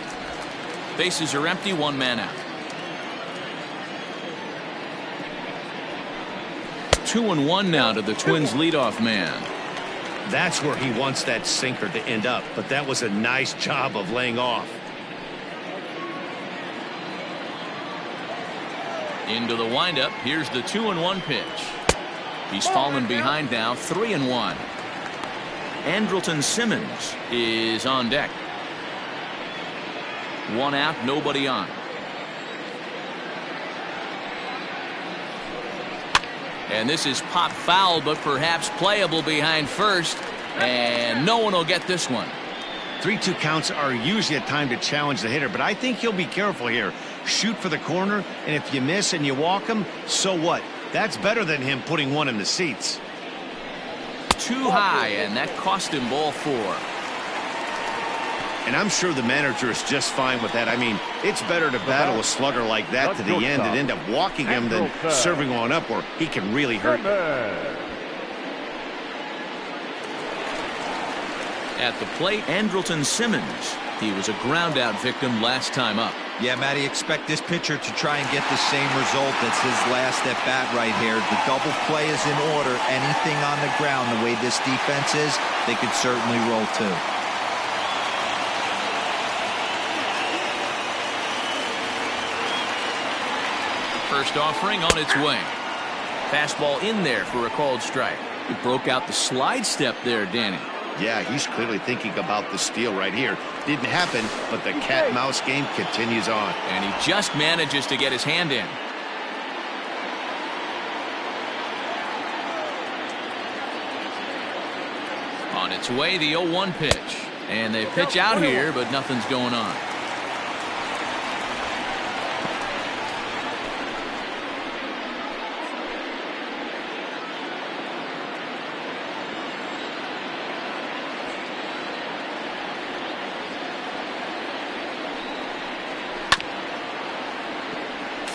Bases are empty, one man out. 2-1 now to the Twins leadoff man. That's where he wants that sinker to end up, but that was a nice job of laying off. Into the windup. Here's the 2-1 pitch. He's fallen behind now, 3-1. Andrelton Simmons is on deck. 1 out, nobody on. And this is pop foul, but perhaps playable behind first. And no one will get this one. 3-2 counts are usually a time to challenge the hitter, but I think he'll be careful here. Shoot for the corner, and if you miss and you walk him, so what? That's better than him putting one in the seats. Too high, and that cost him ball 4. And I'm sure the manager is just fine with that. I mean, it's better to battle a slugger like that to the end and end up walking him than serving one up where he can really hurt you. At the plate, Andrelton Simmons. He was a ground-out victim last time up. Yeah, Matty, expect this pitcher to try and get the same result as his last at-bat right here. The double play is in order. Anything on the ground, the way this defense is, they could certainly roll too. First offering on its way. Fastball in there for a called strike. He broke out the slide step there, Danny. Yeah, he's clearly thinking about the steal right here. Didn't happen, but the cat-mouse game continues on. And he just manages to get his hand in. On its way, the 0-1 pitch. And they pitch out here, but nothing's going on.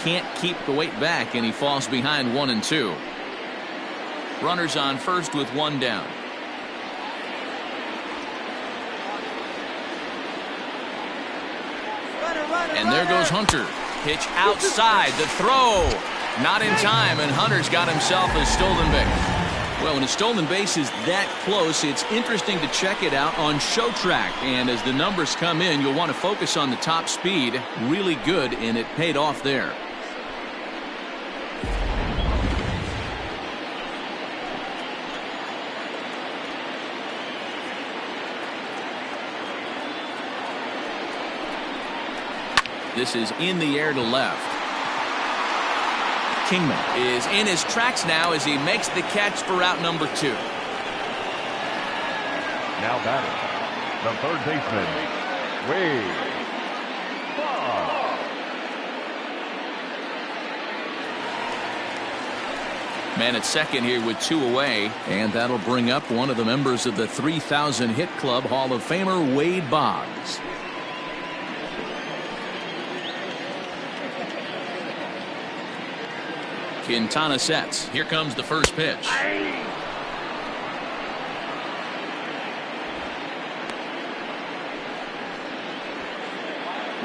Can't keep the weight back, and he falls behind 1 and 2. Runners on first with 1 down. And there goes Hunter. Pitch outside. The throw. Not in time, and Hunter's got himself a stolen base. Well, when a stolen base is that close, it's interesting to check it out on Show Track. And as the numbers come in, you'll want to focus on the top speed. Really good, and it paid off there. This is in the air to left. Kingman is in his tracks now as he makes the catch for out number 2. Now batting, the third baseman, Wade. Man at second here with 2 away, and that'll bring up one of the members of the 3,000 hit club, Hall of Famer Wade Boggs. Quintana sets. Here comes the first pitch.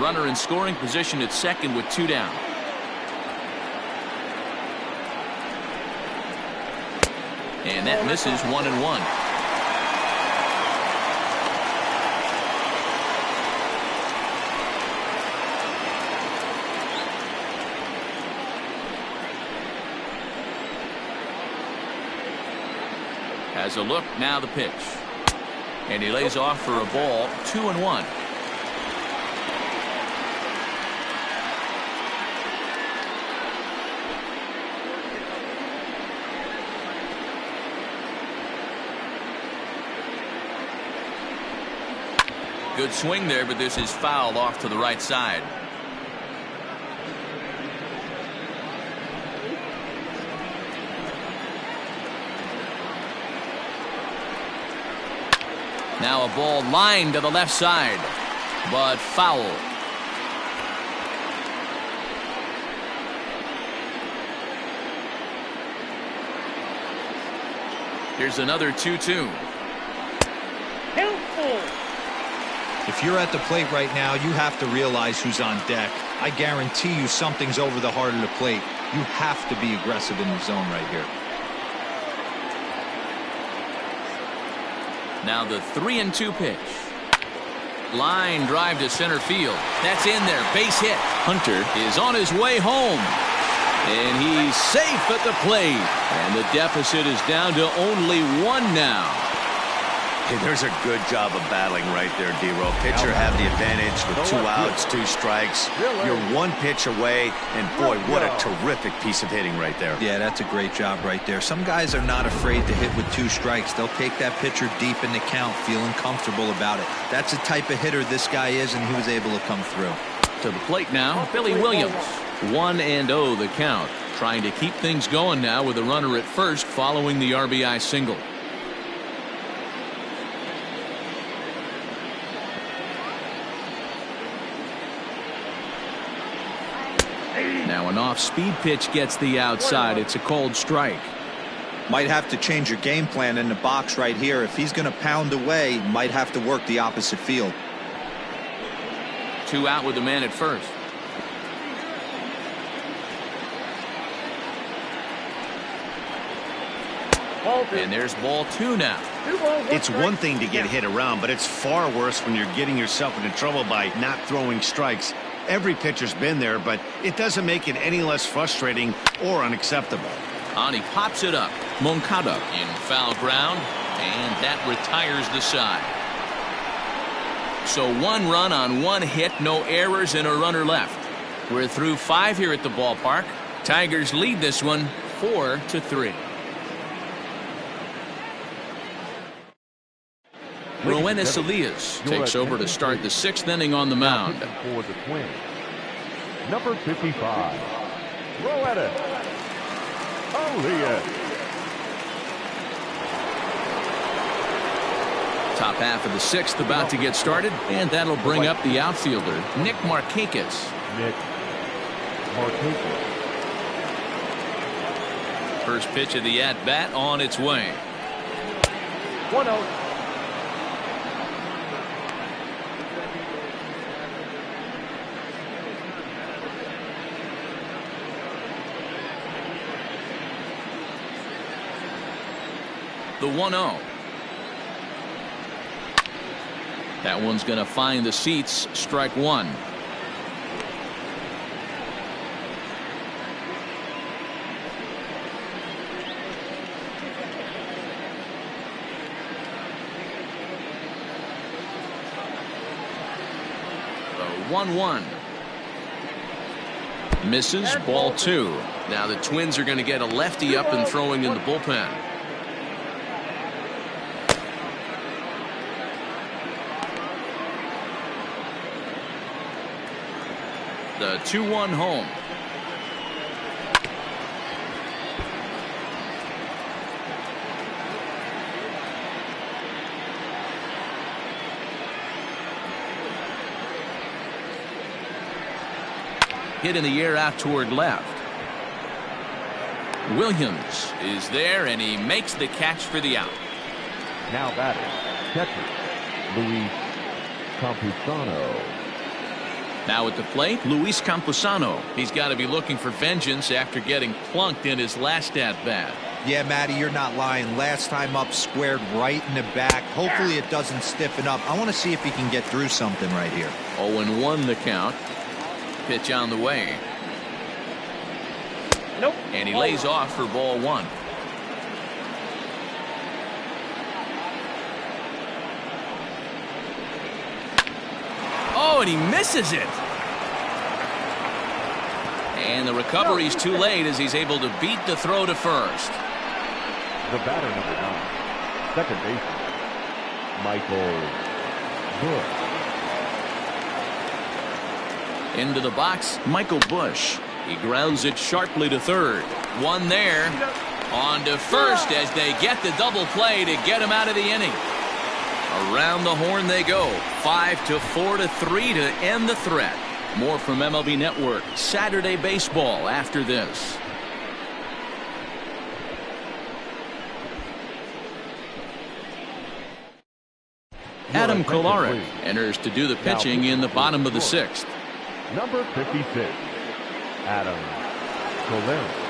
Runner in scoring position at second with 2 down. And that misses 1 and 1. Has a look, now the pitch. And he lays off for a ball, 2 and 1. Good swing there, but this is foul off to the right side. Now a ball lined to the left side, but foul. Here's another 2-2. If you're at the plate right now, you have to realize who's on deck. I guarantee you something's over the heart of the plate. You have to be aggressive in the zone right here. Now the 3-2 pitch. Line drive to center field. That's in there. Base hit. Hunter is on his way home. And he's safe at the plate. And the deficit is down to only 1 now. Hey, there's a good job of battling right there, D-Row. Pitcher have the advantage with 2 outs, 2 strikes. You're 1 pitch away, and boy, what a terrific piece of hitting right there. Yeah, that's a great job right there. Some guys are not afraid to hit with 2 strikes. They'll take that pitcher deep in the count, feeling comfortable about it. That's the type of hitter this guy is, and he was able to come through. To the plate now, Billy Williams. 1-0 the count. Trying to keep things going now with a runner at first following the RBI single. Now an off-speed pitch gets the outside. It's a cold strike. Might have to change your game plan in the box right here. If he's going to pound away, might have to work the opposite field. 2 out with the man at first. And there's ball 2 now. It's one thing to get hit around, but it's far worse when you're getting yourself into trouble by not throwing strikes. Every pitcher's been there, but it doesn't make it any less frustrating or unacceptable. On he pops it up. Moncada in foul ground, and that retires the side. So 1 run on 1 hit, no errors, and a runner left. We're through 5 here at the ballpark. Tigers lead this one 4-3. Roenis Elias takes over to start the 6th inning on the mound. For the Twins, number 55, Roenis Elias. Top half of the 6th about to get started, and that'll bring up the outfielder, Nick Markakis. Nick Markakis. First pitch of the at-bat on its way. 1-0. The 1-0. That one's going to find the seats. Strike 1. The 1-1. Misses. Ball 2. Now the Twins are going to get a lefty up and throwing in the bullpen. The 2-1 home. Hit in the air out toward left. Williams is there, and he makes the catch for the out. Now batting, catcher, Luis Campusano. Now at the plate, Luis Campusano. He's got to be looking for vengeance after getting plunked in his last at-bat. Yeah, Matty, you're not lying. Last time up, squared right in the back. Hopefully it doesn't stiffen up. I want to see if he can get through something right here. 0-1 the count. Pitch on the way. Nope. And he lays off for ball 1. Oh, and he misses it. And the recovery's too late as he's able to beat the throw to first. The batter, number 9, second baseman, Michael Bush. Into the box, Michael Bush. He grounds it sharply to third. One there. On to first as they get the double play to get him out of the inning. Around the horn they go. 5-4-3 to end the threat. More from MLB Network Saturday Baseball after this. Adam Kolarek enters to do the pitching in the bottom of the 6th. Number 56, Adam Kolarek.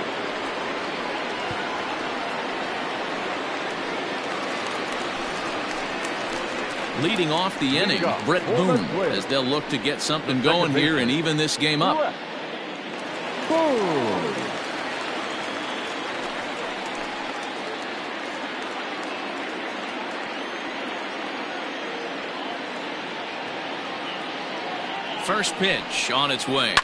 Leading off the inning, Brett Boone, as they'll look to get something going here and even this game up. First pitch on its way.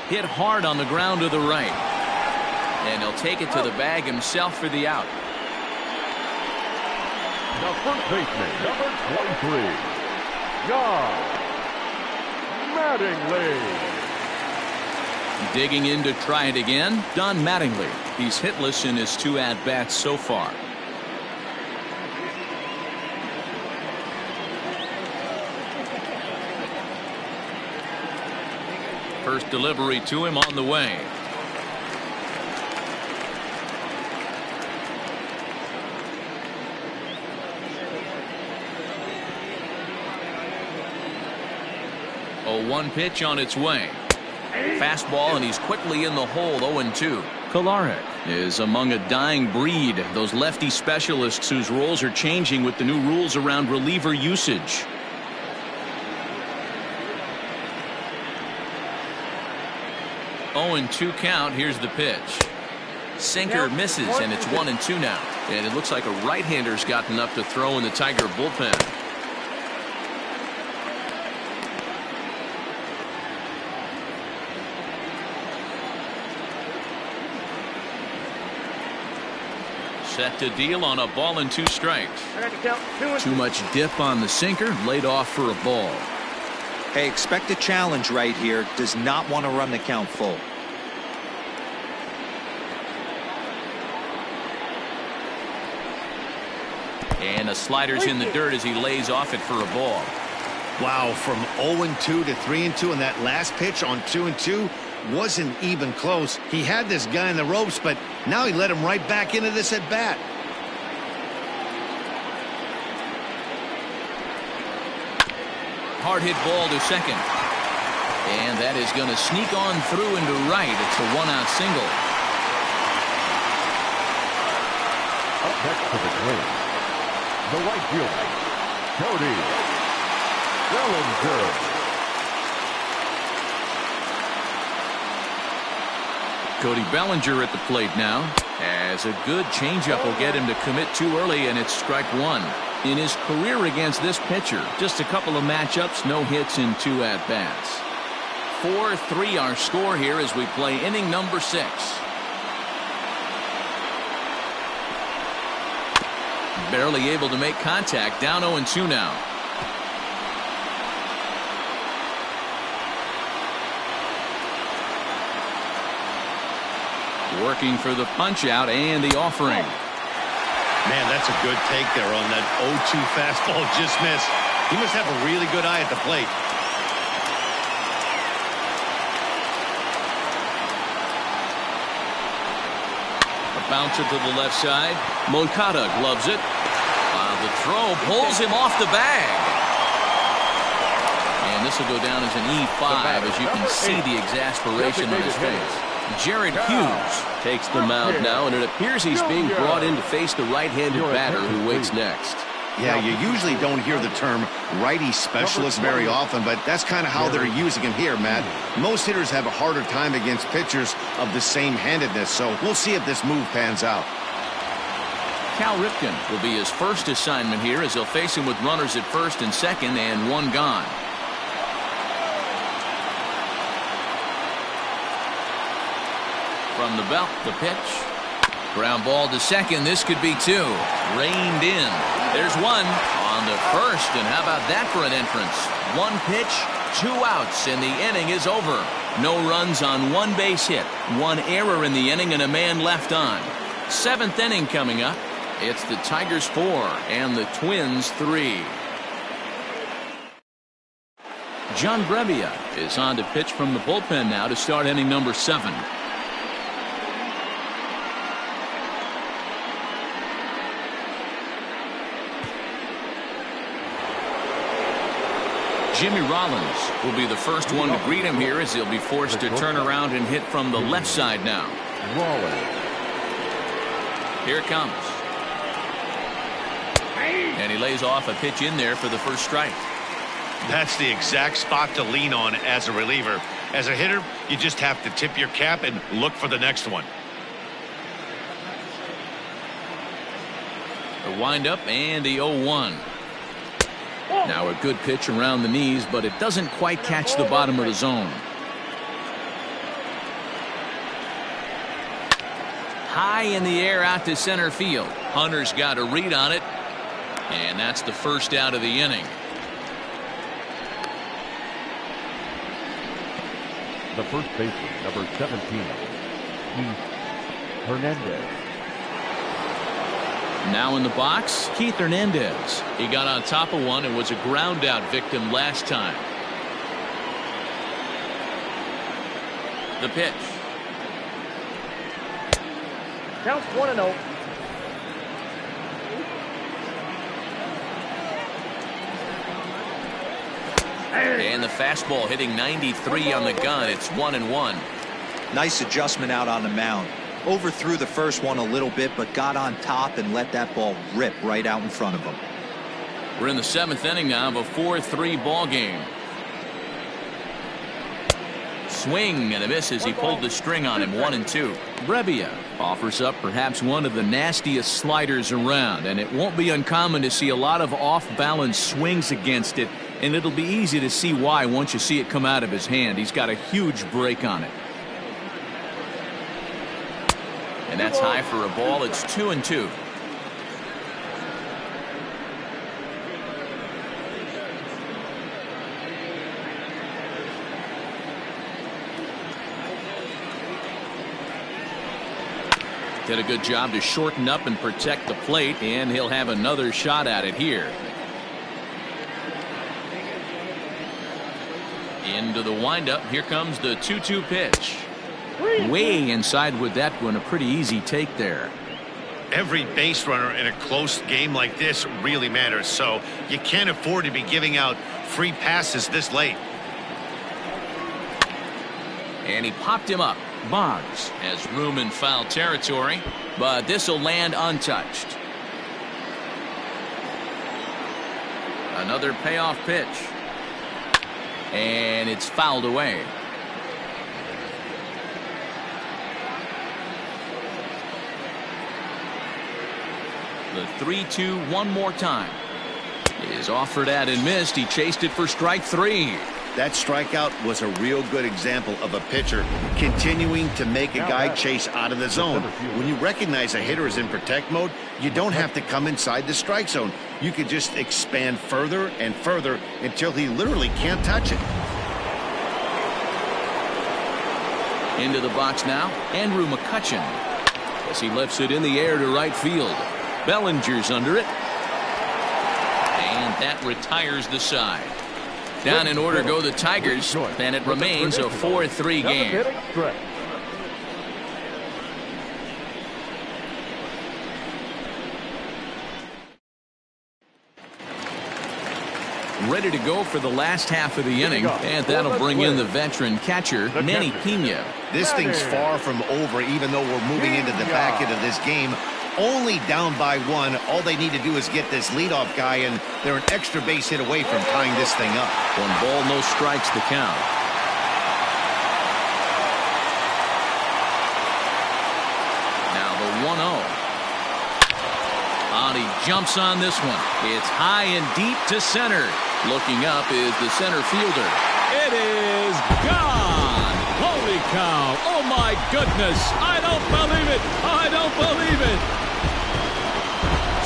Hit hard on the ground to the right. And he'll take it to the bag himself for the out. The first baseman, number 23, John Mattingly. Digging in to try it again, Don Mattingly. He's hitless in his 2 at-bats so far. First delivery to him on the way. Oh, 1 pitch on its way. Fastball, and he's quickly in the hole. 0-2. Kolarek is among a dying breed, those lefty specialists whose roles are changing with the new rules around reliever usage. Oh, 2 count. Here's the pitch. Sinker misses, and it's 1-2 now. And it looks like a right-hander's gotten up to throw in the Tiger bullpen. Set to deal on a ball and 2 strikes. Too much dip on the sinker, laid off for a ball. Hey, expect a challenge right here. Does not want to run the count full. And a slider's in the dirt as he lays off it for a ball. Wow, from 0-2 to 3-2, and that last pitch on 2-2 wasn't even close. He had this guy in the ropes, but now he let him right back into this at bat. Hard hit ball to second. And that is going to sneak on through into right. It's a 1-out single. Up next to the plate, the right fielder, Cody Bellinger. Cody Bellinger at the plate now, as a good changeup will get him to commit too early, and it's strike 1. In his career against this pitcher, just a couple of matchups, no hits in 2 at-bats. 4-3 our score here as we play inning number 6. Barely able to make contact, down 0-2 now. Working for the punch out and the offering. Man, that's a good take there on that 0-2 fastball just missed. He must have a really good eye at the plate. A bouncer to the left side. Moncada gloves it. While the throw pulls him off the bag. And this will go down as an E5 as you can see the exasperation on his face. Jared Hughes takes the mound now, and it appears he's being brought in to face the right-handed batter who waits next. Yeah, you usually don't hear the term righty specialist very often, but that's kind of how they're using him here, Matt. Most hitters have a harder time against pitchers of the same handedness, so we'll see if this move pans out. Cal Ripken will be his first assignment here as they'll face him with runners at first and second and 1 gone. From the belt, the pitch. Ground ball to second. This could be 2. Reined in. There's 1 on the first, and how about that for an entrance? 1 pitch, 2 outs, and the inning is over. No runs on 1 base hit, 1 error in the inning, and a man left on. 7th inning coming up. It's the Tigers 4 and the Twins 3. John Brebbia is on to pitch from the bullpen now to start inning number 7. Jimmy Rollins will be the first one to greet him here as he'll be forced to turn around and hit from the left side now. Here it comes. And he lays off a pitch in there for the first strike. That's the exact spot to lean on as a reliever. As a hitter, you just have to tip your cap and look for the next one. The windup and the 0-1. Now a good pitch around the knees, but it doesn't quite catch the bottom of the zone. High in the air out to center field. Hunter's got a read on it, and that's the first out of the inning. The first baseman, number 17, Keith Hernandez. Now in the box, Keith Hernandez. He got on top of one and was a ground out victim last time. The pitch. Counts 1-0. And the fastball hitting 93 on the gun. It's 1-1. Nice adjustment out on the mound. Overthrew the first one a little bit, but got on top and let that ball rip right out in front of him. We're in the 7th inning now of a 4-3 ball game. Swing and a miss as he pulled the string on him. 1-2. Brebbia offers up perhaps one of the nastiest sliders around, and it won't be uncommon to see a lot of off-balance swings against it, and it'll be easy to see why once you see it come out of his hand. He's got a huge break on it. And that's high for a ball. It's 2-2. Did a good job to shorten up and protect the plate, and he'll have another shot at it here. Into the windup. Here comes the 2-2 pitch. Way inside with that one. A pretty easy take there. Every base runner in a close game like this really matters, so you can't afford to be giving out free passes this late. And he popped him up. Boggs has room in foul territory, but this will land untouched. Another payoff pitch. And it's fouled away. The 3-2 one more time. Is offered at and missed. He chased it for strike 3. That strikeout was a real good example of a pitcher continuing to make a guy chase out of the zone. When you recognize a hitter is in protect mode, you don't have to come inside the strike zone. You can just expand further and further until he literally can't touch it. Into the box now, Andrew McCutchen, as he lifts it in the air to right field. Bellinger's under it, and that retires the side. Down in order go the Tigers, and it remains a 4-3 game. Ready to go for the last half of the inning, and that'll bring in the veteran catcher, Manny Pena. This thing's far from over, even though we're moving into the back end of this game. Only down by 1. All they need to do is get this leadoff guy, and they're an extra base hit away from tying this thing up. 1 ball, no strikes to count. Now the 1-0. He jumps on this one. It's high and deep to center. Looking up is the center fielder. It is gone. Holy cow. Oh, my goodness. I don't believe it. I don't believe it.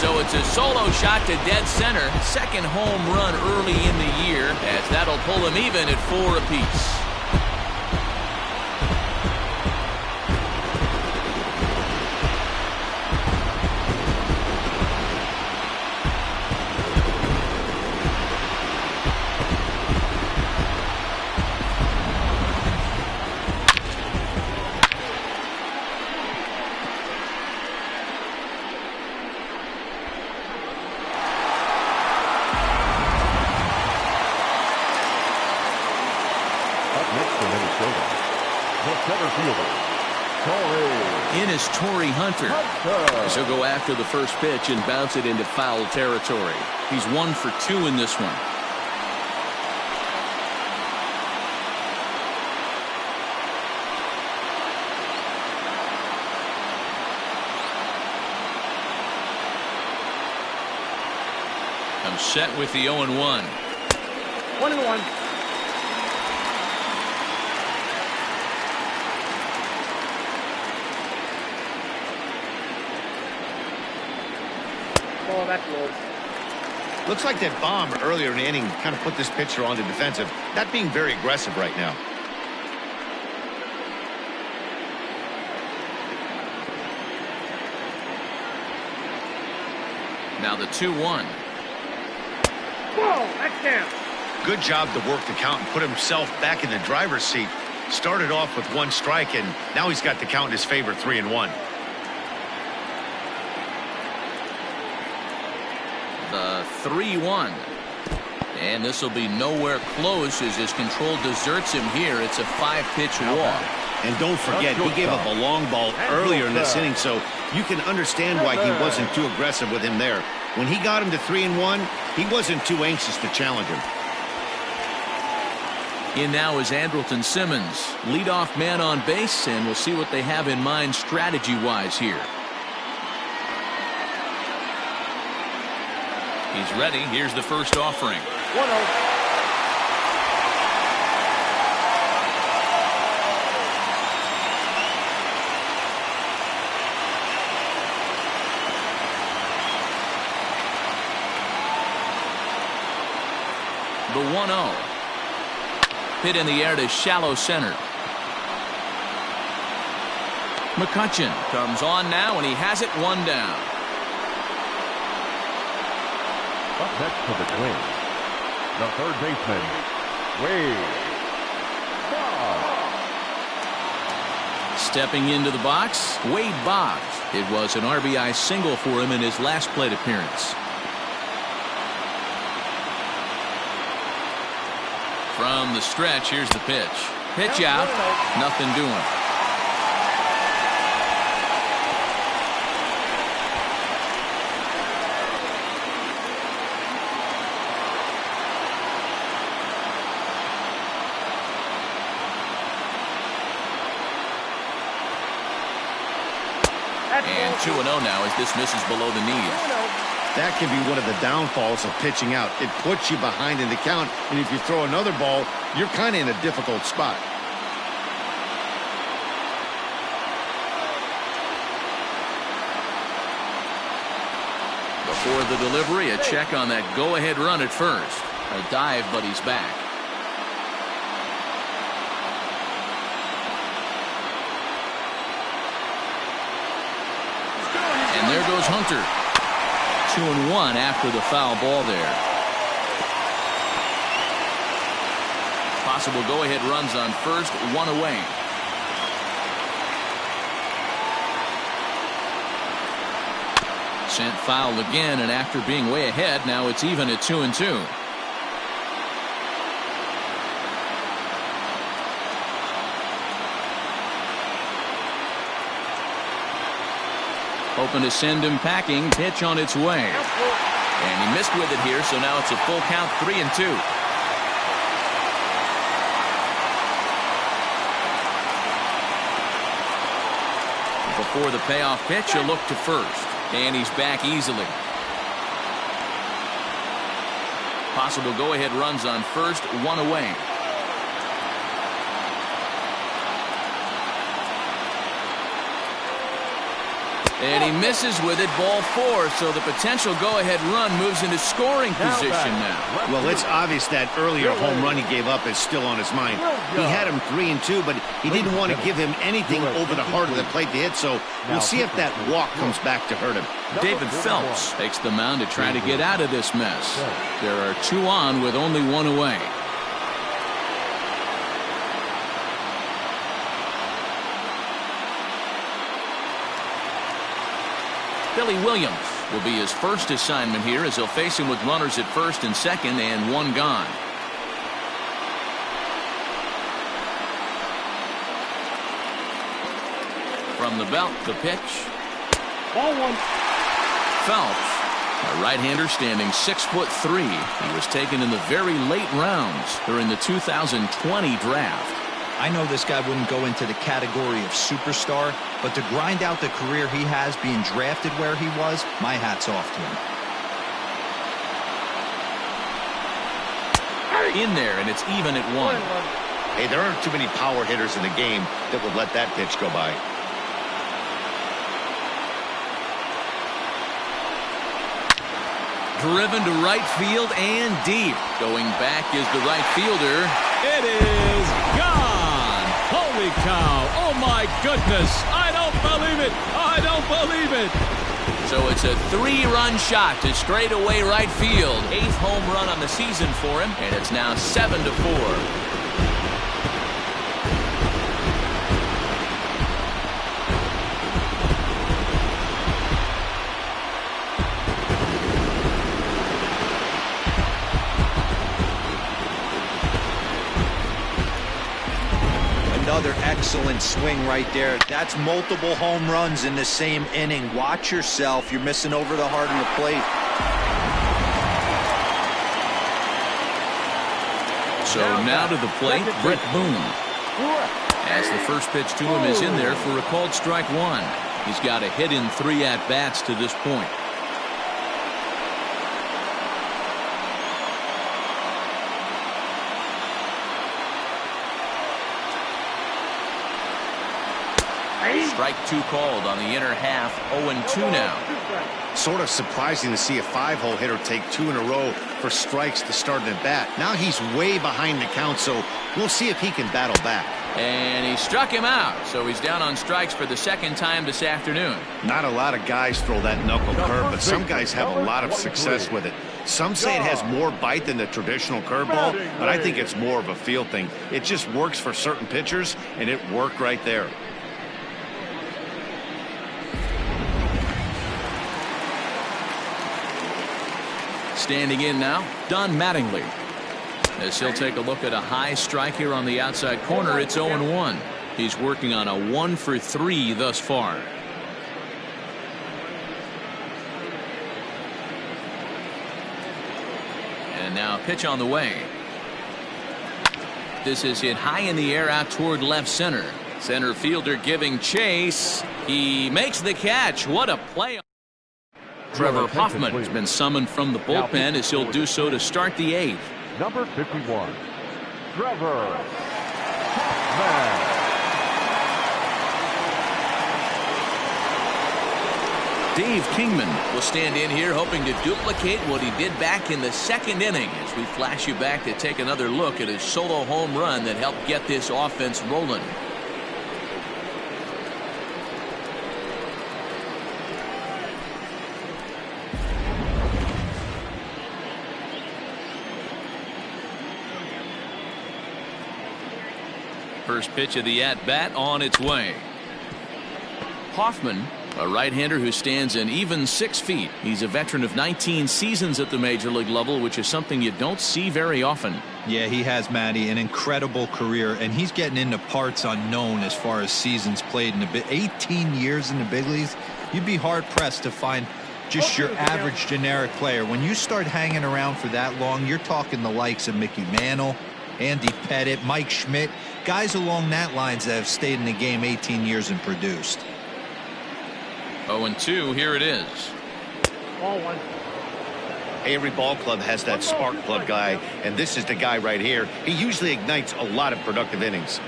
So it's a solo shot to dead center. Second home run early in the year, as that'll pull him even at 4 apiece. In is Torrey Hunter. He'll go after the first pitch and bounce it into foul territory. He's 1 for 2 in this one. I'm set with the 0-1. 1-1. Oh, that's close. Looks like that bomb earlier in the inning kind of put this pitcher on the defensive. Not being very aggressive right now. Now the 2-1. Whoa, that's down. Good job to work the count and put himself back in the driver's seat. Started off with 1 strike, and now he's got the count in his favor, 3-1. The 3-1. And this will be nowhere close as his control deserts him here. It's a 5-pitch walk. And don't forget, he gave up a long ball earlier in this inning, so you can understand why he wasn't too aggressive with him there. When he got him to 3-1, he wasn't too anxious to challenge him. In now is Andrelton Simmons, leadoff man on base, and we'll see what they have in mind strategy-wise here. He's ready. Here's the first offering. 1-0. The 1-0. Hit in the air to shallow center. McCutchen comes on now, and he has it 1 down. Up next for the Twins, the third baseman, Wade Boggs. Stepping into the box, Wade Boggs. It was an RBI single for him in his last plate appearance. From the stretch, here's the pitch. Pitch out, nothing doing. And 2-0 now as this misses below the knees. That can be one of the downfalls of pitching out. It puts you behind in the count, and if you throw another ball, you're kind of in a difficult spot. Before the delivery, a check on that go-ahead run at first. A dive, but he's back. And there goes Hunter. 2-1 after the foul ball there. Possible go-ahead runs on first, 1 away. Sent foul again, and after being way ahead, now it's even at 2-2. Hoping to send him packing. Pitch on its way. And he missed with it here, so now it's a full count, 3-2. Before the payoff pitch, a look to first. And he's back easily. Possible go-ahead runs on first, 1 away. And he misses with it, ball 4, so the potential go-ahead run moves into scoring position now. Well, it's obvious that earlier home run he gave up is still on his mind. He had him 3-2, but he didn't want to give him anything over the heart of the plate to hit, so we'll see if that walk comes back to hurt him. David Phelps takes the mound to try to get out of this mess. There are 2 on with only 1 away. Billy Williams will be his first assignment here as he'll face him with runners at first and second and 1 gone. From the belt, the pitch. Ball 1. Phelps, a right-hander standing 6'3". He was taken in the very late rounds during the 2020 draft. I know this guy wouldn't go into the category of superstar, but to grind out the career he has being drafted where he was, my hat's off to him. In there, and it's even at 1. Hey, there aren't too many power hitters in the game that would let that pitch go by. Driven to right field and deep. Going back is the right fielder. It is gone. Holy cow. Oh, my goodness. I don't believe it. I don't believe it. So it's a 3-run shot to straightaway right field. 8th home run on the season for him, and it's now 7-4. Another excellent swing right there. That's multiple home runs in the same inning. Watch yourself. You're missing over the heart of the plate. So now to the plate, Britt Boone. As the first pitch to him is in there for a called strike 1. He's got a hit in 3 at-bats to this point. Strike 2 called on the inner half. 0-2 now. Sort of surprising to see a 5-hole hitter take 2 in a row for strikes to start an at-bat. Now he's way behind the count, so we'll see if he can battle back. And he struck him out, so he's down on strikes for the 2nd time this afternoon. Not a lot of guys throw that knuckle curve, but some guys have a lot of success with it. Some say it has more bite than the traditional curveball, but I think it's more of a feel thing. It just works for certain pitchers, and it worked right there. Standing in now, Don Mattingly. As he'll take a look at a high strike here on the outside corner, it's 0-1. He's working on a 1-for-3 thus far. And now a pitch on the way. This is hit high in the air out toward left center. Center fielder giving chase. He makes the catch. What a play. Trevor Hoffman has been summoned from the bullpen as he'll do so to start the 8th. Number 51, Trevor Hoffman. Dave Kingman will stand in here hoping to duplicate what he did back in the 2nd inning as we flash you back to take another look at his solo home run that helped get this offense rolling. First pitch of the at-bat on its way. Hoffman, a right-hander who stands an even 6 feet. He's a veteran of 19 seasons at the major league level, which is something you don't see very often. Yeah, he has, Matty, an incredible career, and he's getting into parts unknown as far as seasons played in the 18 years in the big leagues. You'd be hard-pressed to find just your average generic player. When you start hanging around for that long, you're talking the likes of Mickey Mantle, Andy Pettit, Mike Schmidt, guys along that lines that have stayed in the game 18 years and produced. 0-2, here it is. Ball 1. Every ball club has that spark plug guy, and this is the guy right here. He usually ignites a lot of productive innings.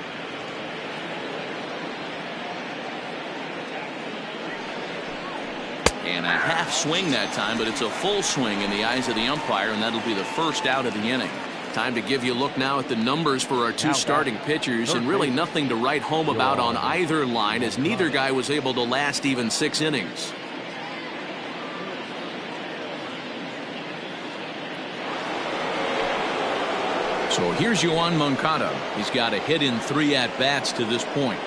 And a half swing that time, but it's a full swing in the eyes of the umpire, and that'll be the first out of the inning. Time to give you a look now at the numbers for our 2 starting pitchers, and really nothing to write home about on either line, as neither guy was able to last even 6 innings. So here's Yoan Moncada. He's got a hit in 3 at-bats to this point.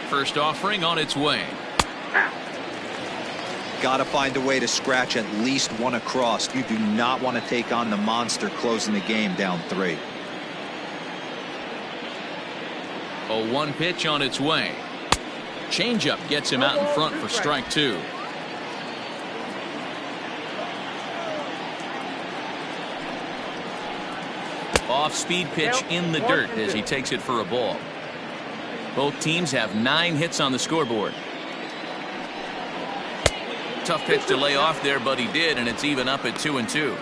First offering on its way. Got to find a way to scratch at least one across. You do not want to take on the monster closing the game down 3. A 1 pitch on its way. Changeup gets him out in front for strike 2. Off-speed pitch in the dirt as he takes it for a ball. Both teams have 9 hits on the scoreboard. tough pitch to lay off there, but he did, and it's even up at 2-2.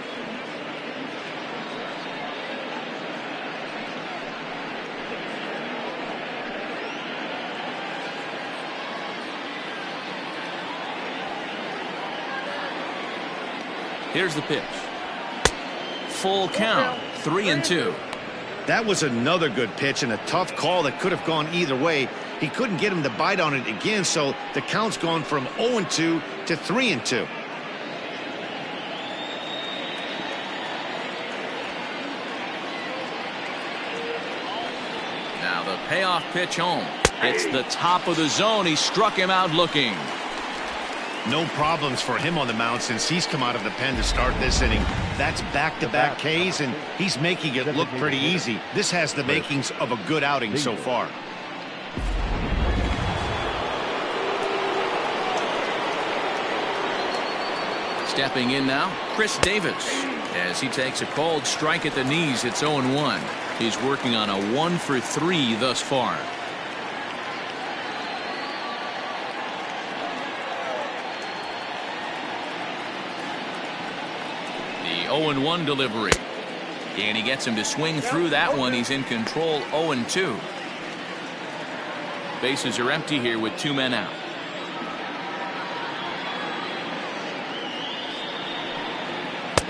Here's the pitch. Full count, 3-2. That was another good pitch and a tough call that could have gone either way. He couldn't get him to bite on it again, so the count's gone from 0-2 to 3-2. Now the payoff pitch home. It's the top of the zone. He struck him out looking. No problems for him on the mound since he's come out of the pen to start this inning. That's back-to-back Ks, and he's making it look pretty easy. This has the makings of a good outing so far. Stepping in now, Chris Davis. As he takes a cold strike at the knees, it's 0-1. He's working on a 1-for-3 thus far. The 0-1 delivery. And he gets him to swing through that one. He's in control, 0-2. Bases are empty here with 2 men out.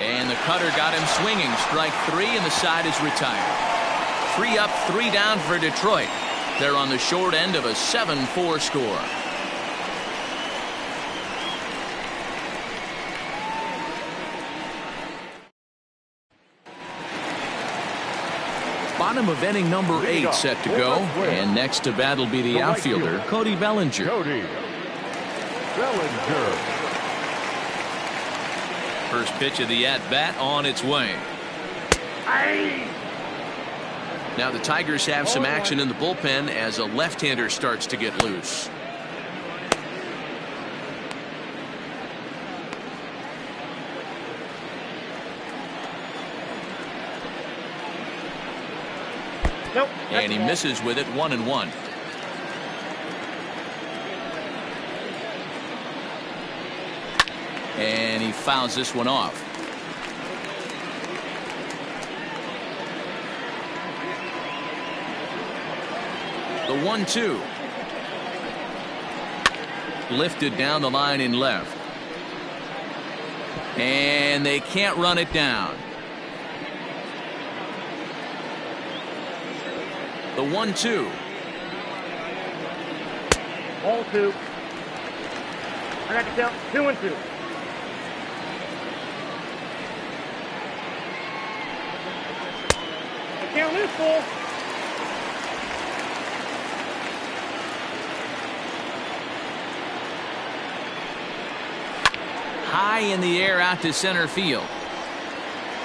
And the cutter got him swinging. Strike 3, and the side is retired. 3 up, 3 down for Detroit. They're on the short end of a 7-4 score. Bottom of inning number 8 set to go. And next to bat will be the outfielder, Cody Bellinger. Cody Bellinger. First pitch of the at-bat on its way. Now the Tigers have some action in the bullpen as a left-hander starts to get loose. Nope. And he misses with it, 1-1. And he fouls this one off. The 1-2. Lifted down the line in left. And they can't run it down. The 1-2. All 2. I got to count 2-2. The count is full. High in the air out to center field.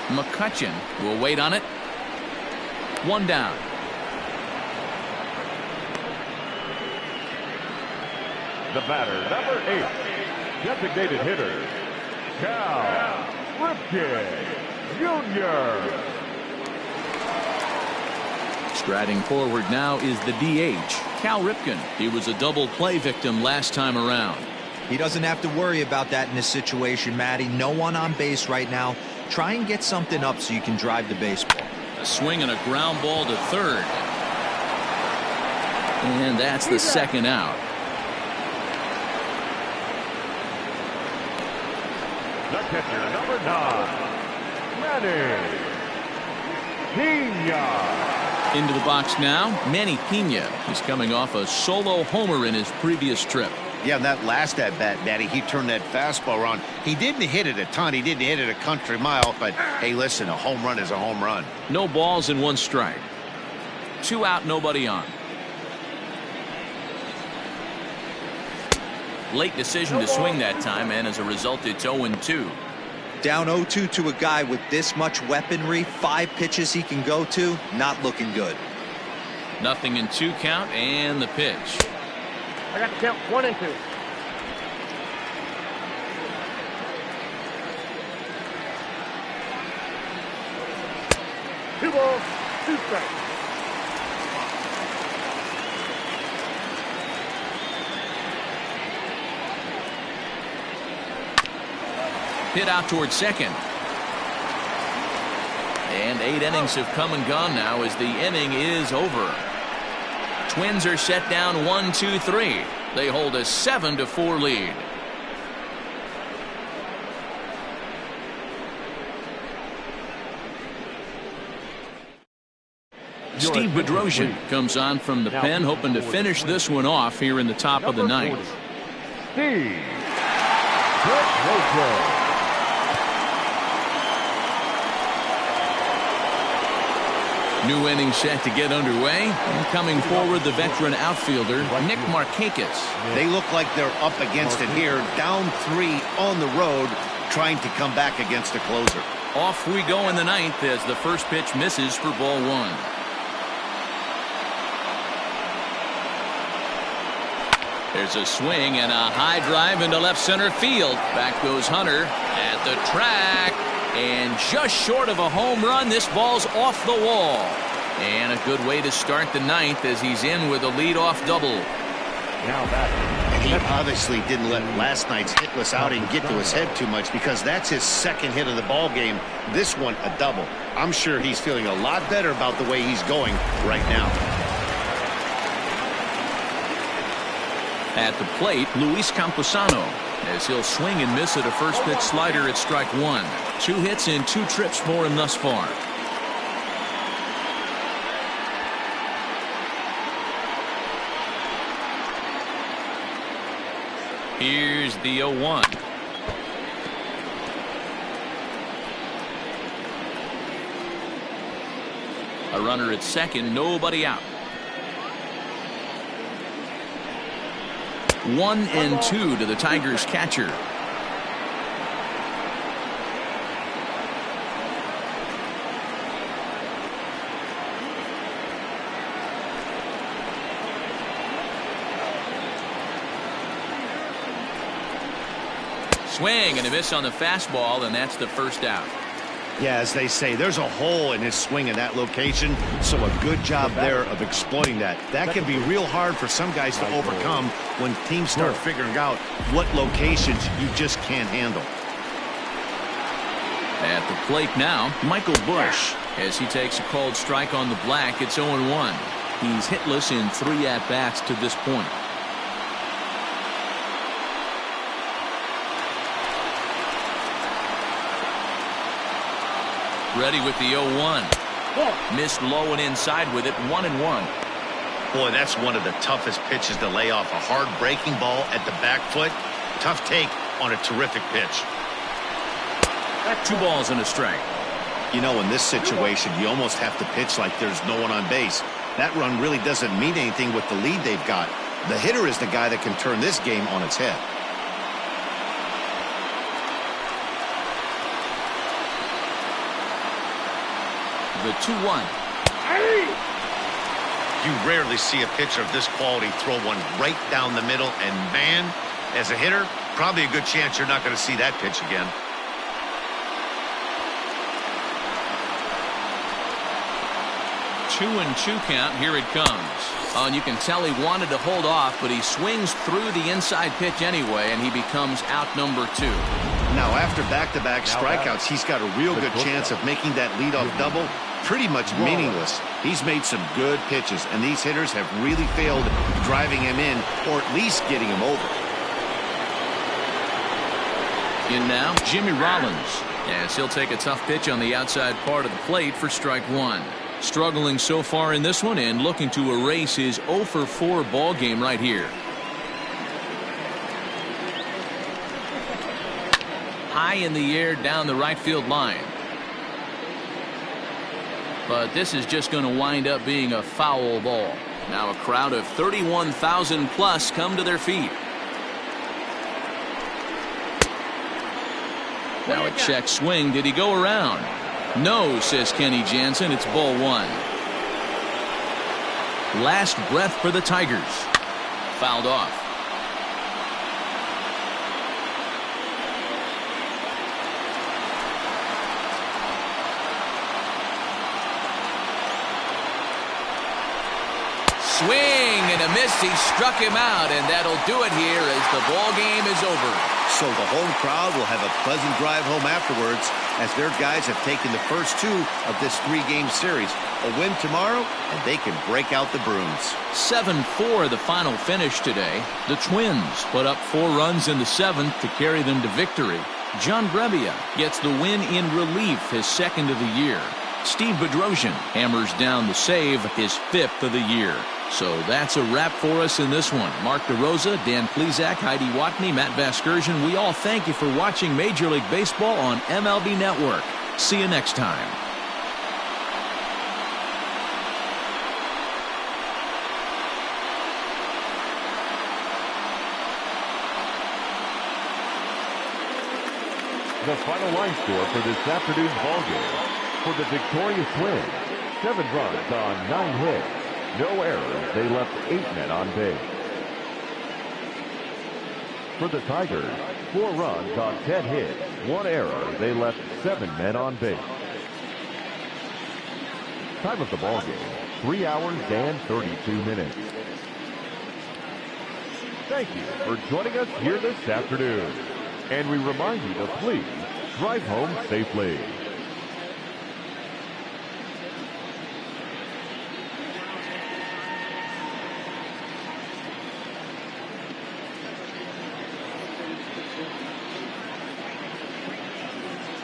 McCutchen will wait on it. 1 down. The batter, number 8, designated hitter, Cal Ripken Jr. Striding forward now is the DH, Cal Ripken. He was a double play victim last time around. He doesn't have to worry about that in this situation, Matty. No one on base right now. Try and get something up so you can drive the baseball. A swing and a ground ball to third. And that's the second out. The catcher, number 9, Manny Pena. Into the box now, Manny Pena is coming off a solo homer in his previous trip. Yeah, and that last at-bat, Daddy, he turned that fastball around. He didn't hit it a ton. He didn't hit it a country mile. But, hey, listen, a home run is a home run. No balls and 1 strike. 2 out, nobody on. Late decision to swing that time, and as a result, it's 0-2. Down 0-2 to a guy with this much weaponry, 5 pitches he can go to, not looking good. Nothing in 2 count, and the pitch. I got to count 1-2. Two balls, 2 strikes. Hit out towards second. And 8 innings have come and gone now as the inning is over. Twins are set down 1-2-3. They hold a 7-4 lead. Steve Bedrosian comes on from the pen, hoping to finish this one off here in the top of the ninth. Steve Bedrosian. New inning set to get underway. And coming forward, the veteran outfielder, Nick Markakis. They look like they're up against it here, down 3 on the road, trying to come back against a closer. Off we go in the ninth as the first pitch misses for ball 1. There's a swing and a high drive into left center field. Back goes Hunter at the track. And just short of a home run, this ball's off the wall. And a good way to start the ninth as he's in with a leadoff double. Now back. He obviously didn't let last night's hitless outing get to his head too much because that's his second hit of the ball game. This one a double. I'm sure he's feeling a lot better about the way he's going right now. At the plate, Luis Camposano, as he'll swing and miss at a first pitch slider at strike 1. 2 hits and 2 trips for him thus far. Here's the 0-1. A runner at second, nobody out. 1-2 to the Tigers catcher. Swing and a miss on the fastball, and that's the first out. Yeah, as they say, there's a hole in his swing in that location, so a good job there of exploiting that. That can be real hard for some guys to overcome when teams start figuring out what locations you just can't handle. At the plate now, Michael Busch, as he takes a called strike on the black. It's 0-1. He's hitless in 3 at-bats to this point. Ready with the 0-1. Missed low and inside with it. 1-1. Boy, that's one of the toughest pitches to lay off. A hard breaking ball at the back foot. Tough take on a terrific pitch. 2 balls and a strike. You know, in this situation, you almost have to pitch like there's no one on base. That run really doesn't mean anything with the lead they've got. The hitter is the guy that can turn this game on its head. The 2-1. You rarely see a pitcher of this quality throw one right down the middle, and man, as a hitter, probably a good chance you're not going to see that pitch again. Two and 2 count. Here it comes. Oh, and you can tell he wanted to hold off, but he swings through the inside pitch anyway, and he becomes out number 2. Now, after back-to-back strikeouts, he's got a real good chance of making that leadoff double pretty much meaningless. He's made some good pitches, and these hitters have really failed driving him in or at least getting him over. In now, Jimmy Rollins, as he'll take a tough pitch on the outside part of the plate for strike 1. Struggling so far in this one and looking to erase his 0-for-4 ball game right here. High in the air down the right field line. But this is just going to wind up being a foul ball. Now a crowd of 31,000 plus come to their feet. Now a check swing. Did he go around? No, says Kenny Jansen. It's ball 1. Last breath for the Tigers. Fouled off. Swing and a miss. He struck him out, and that'll do it here as the ball game is over. So the home crowd will have a pleasant drive home afterwards as their guys have taken the first 2 of this 3-game series. A win tomorrow, and they can break out the brooms. 7-4 the final finish today. The Twins put up 4 runs in the 7th to carry them to victory. John Brebbia gets the win in relief, his 2nd of the year. Steve Bedrosian hammers down the save, his 5th of the year. So that's a wrap for us in this one. Mark DeRosa, Dan Plesac, Heidi Watney, Matt Vasgersian, we all thank you for watching Major League Baseball on MLB Network. See you next time. The final line score for this afternoon's ballgame. For the victorious Twins, 7 runs on 9 hits. No errors. They left 8 men on base. For the Tigers, 4 runs on 10 hits. 1 error. They left 7 men on base. Time of the ballgame, 3 hours and 32 minutes. Thank you for joining us here this afternoon. And we remind you to please drive home safely.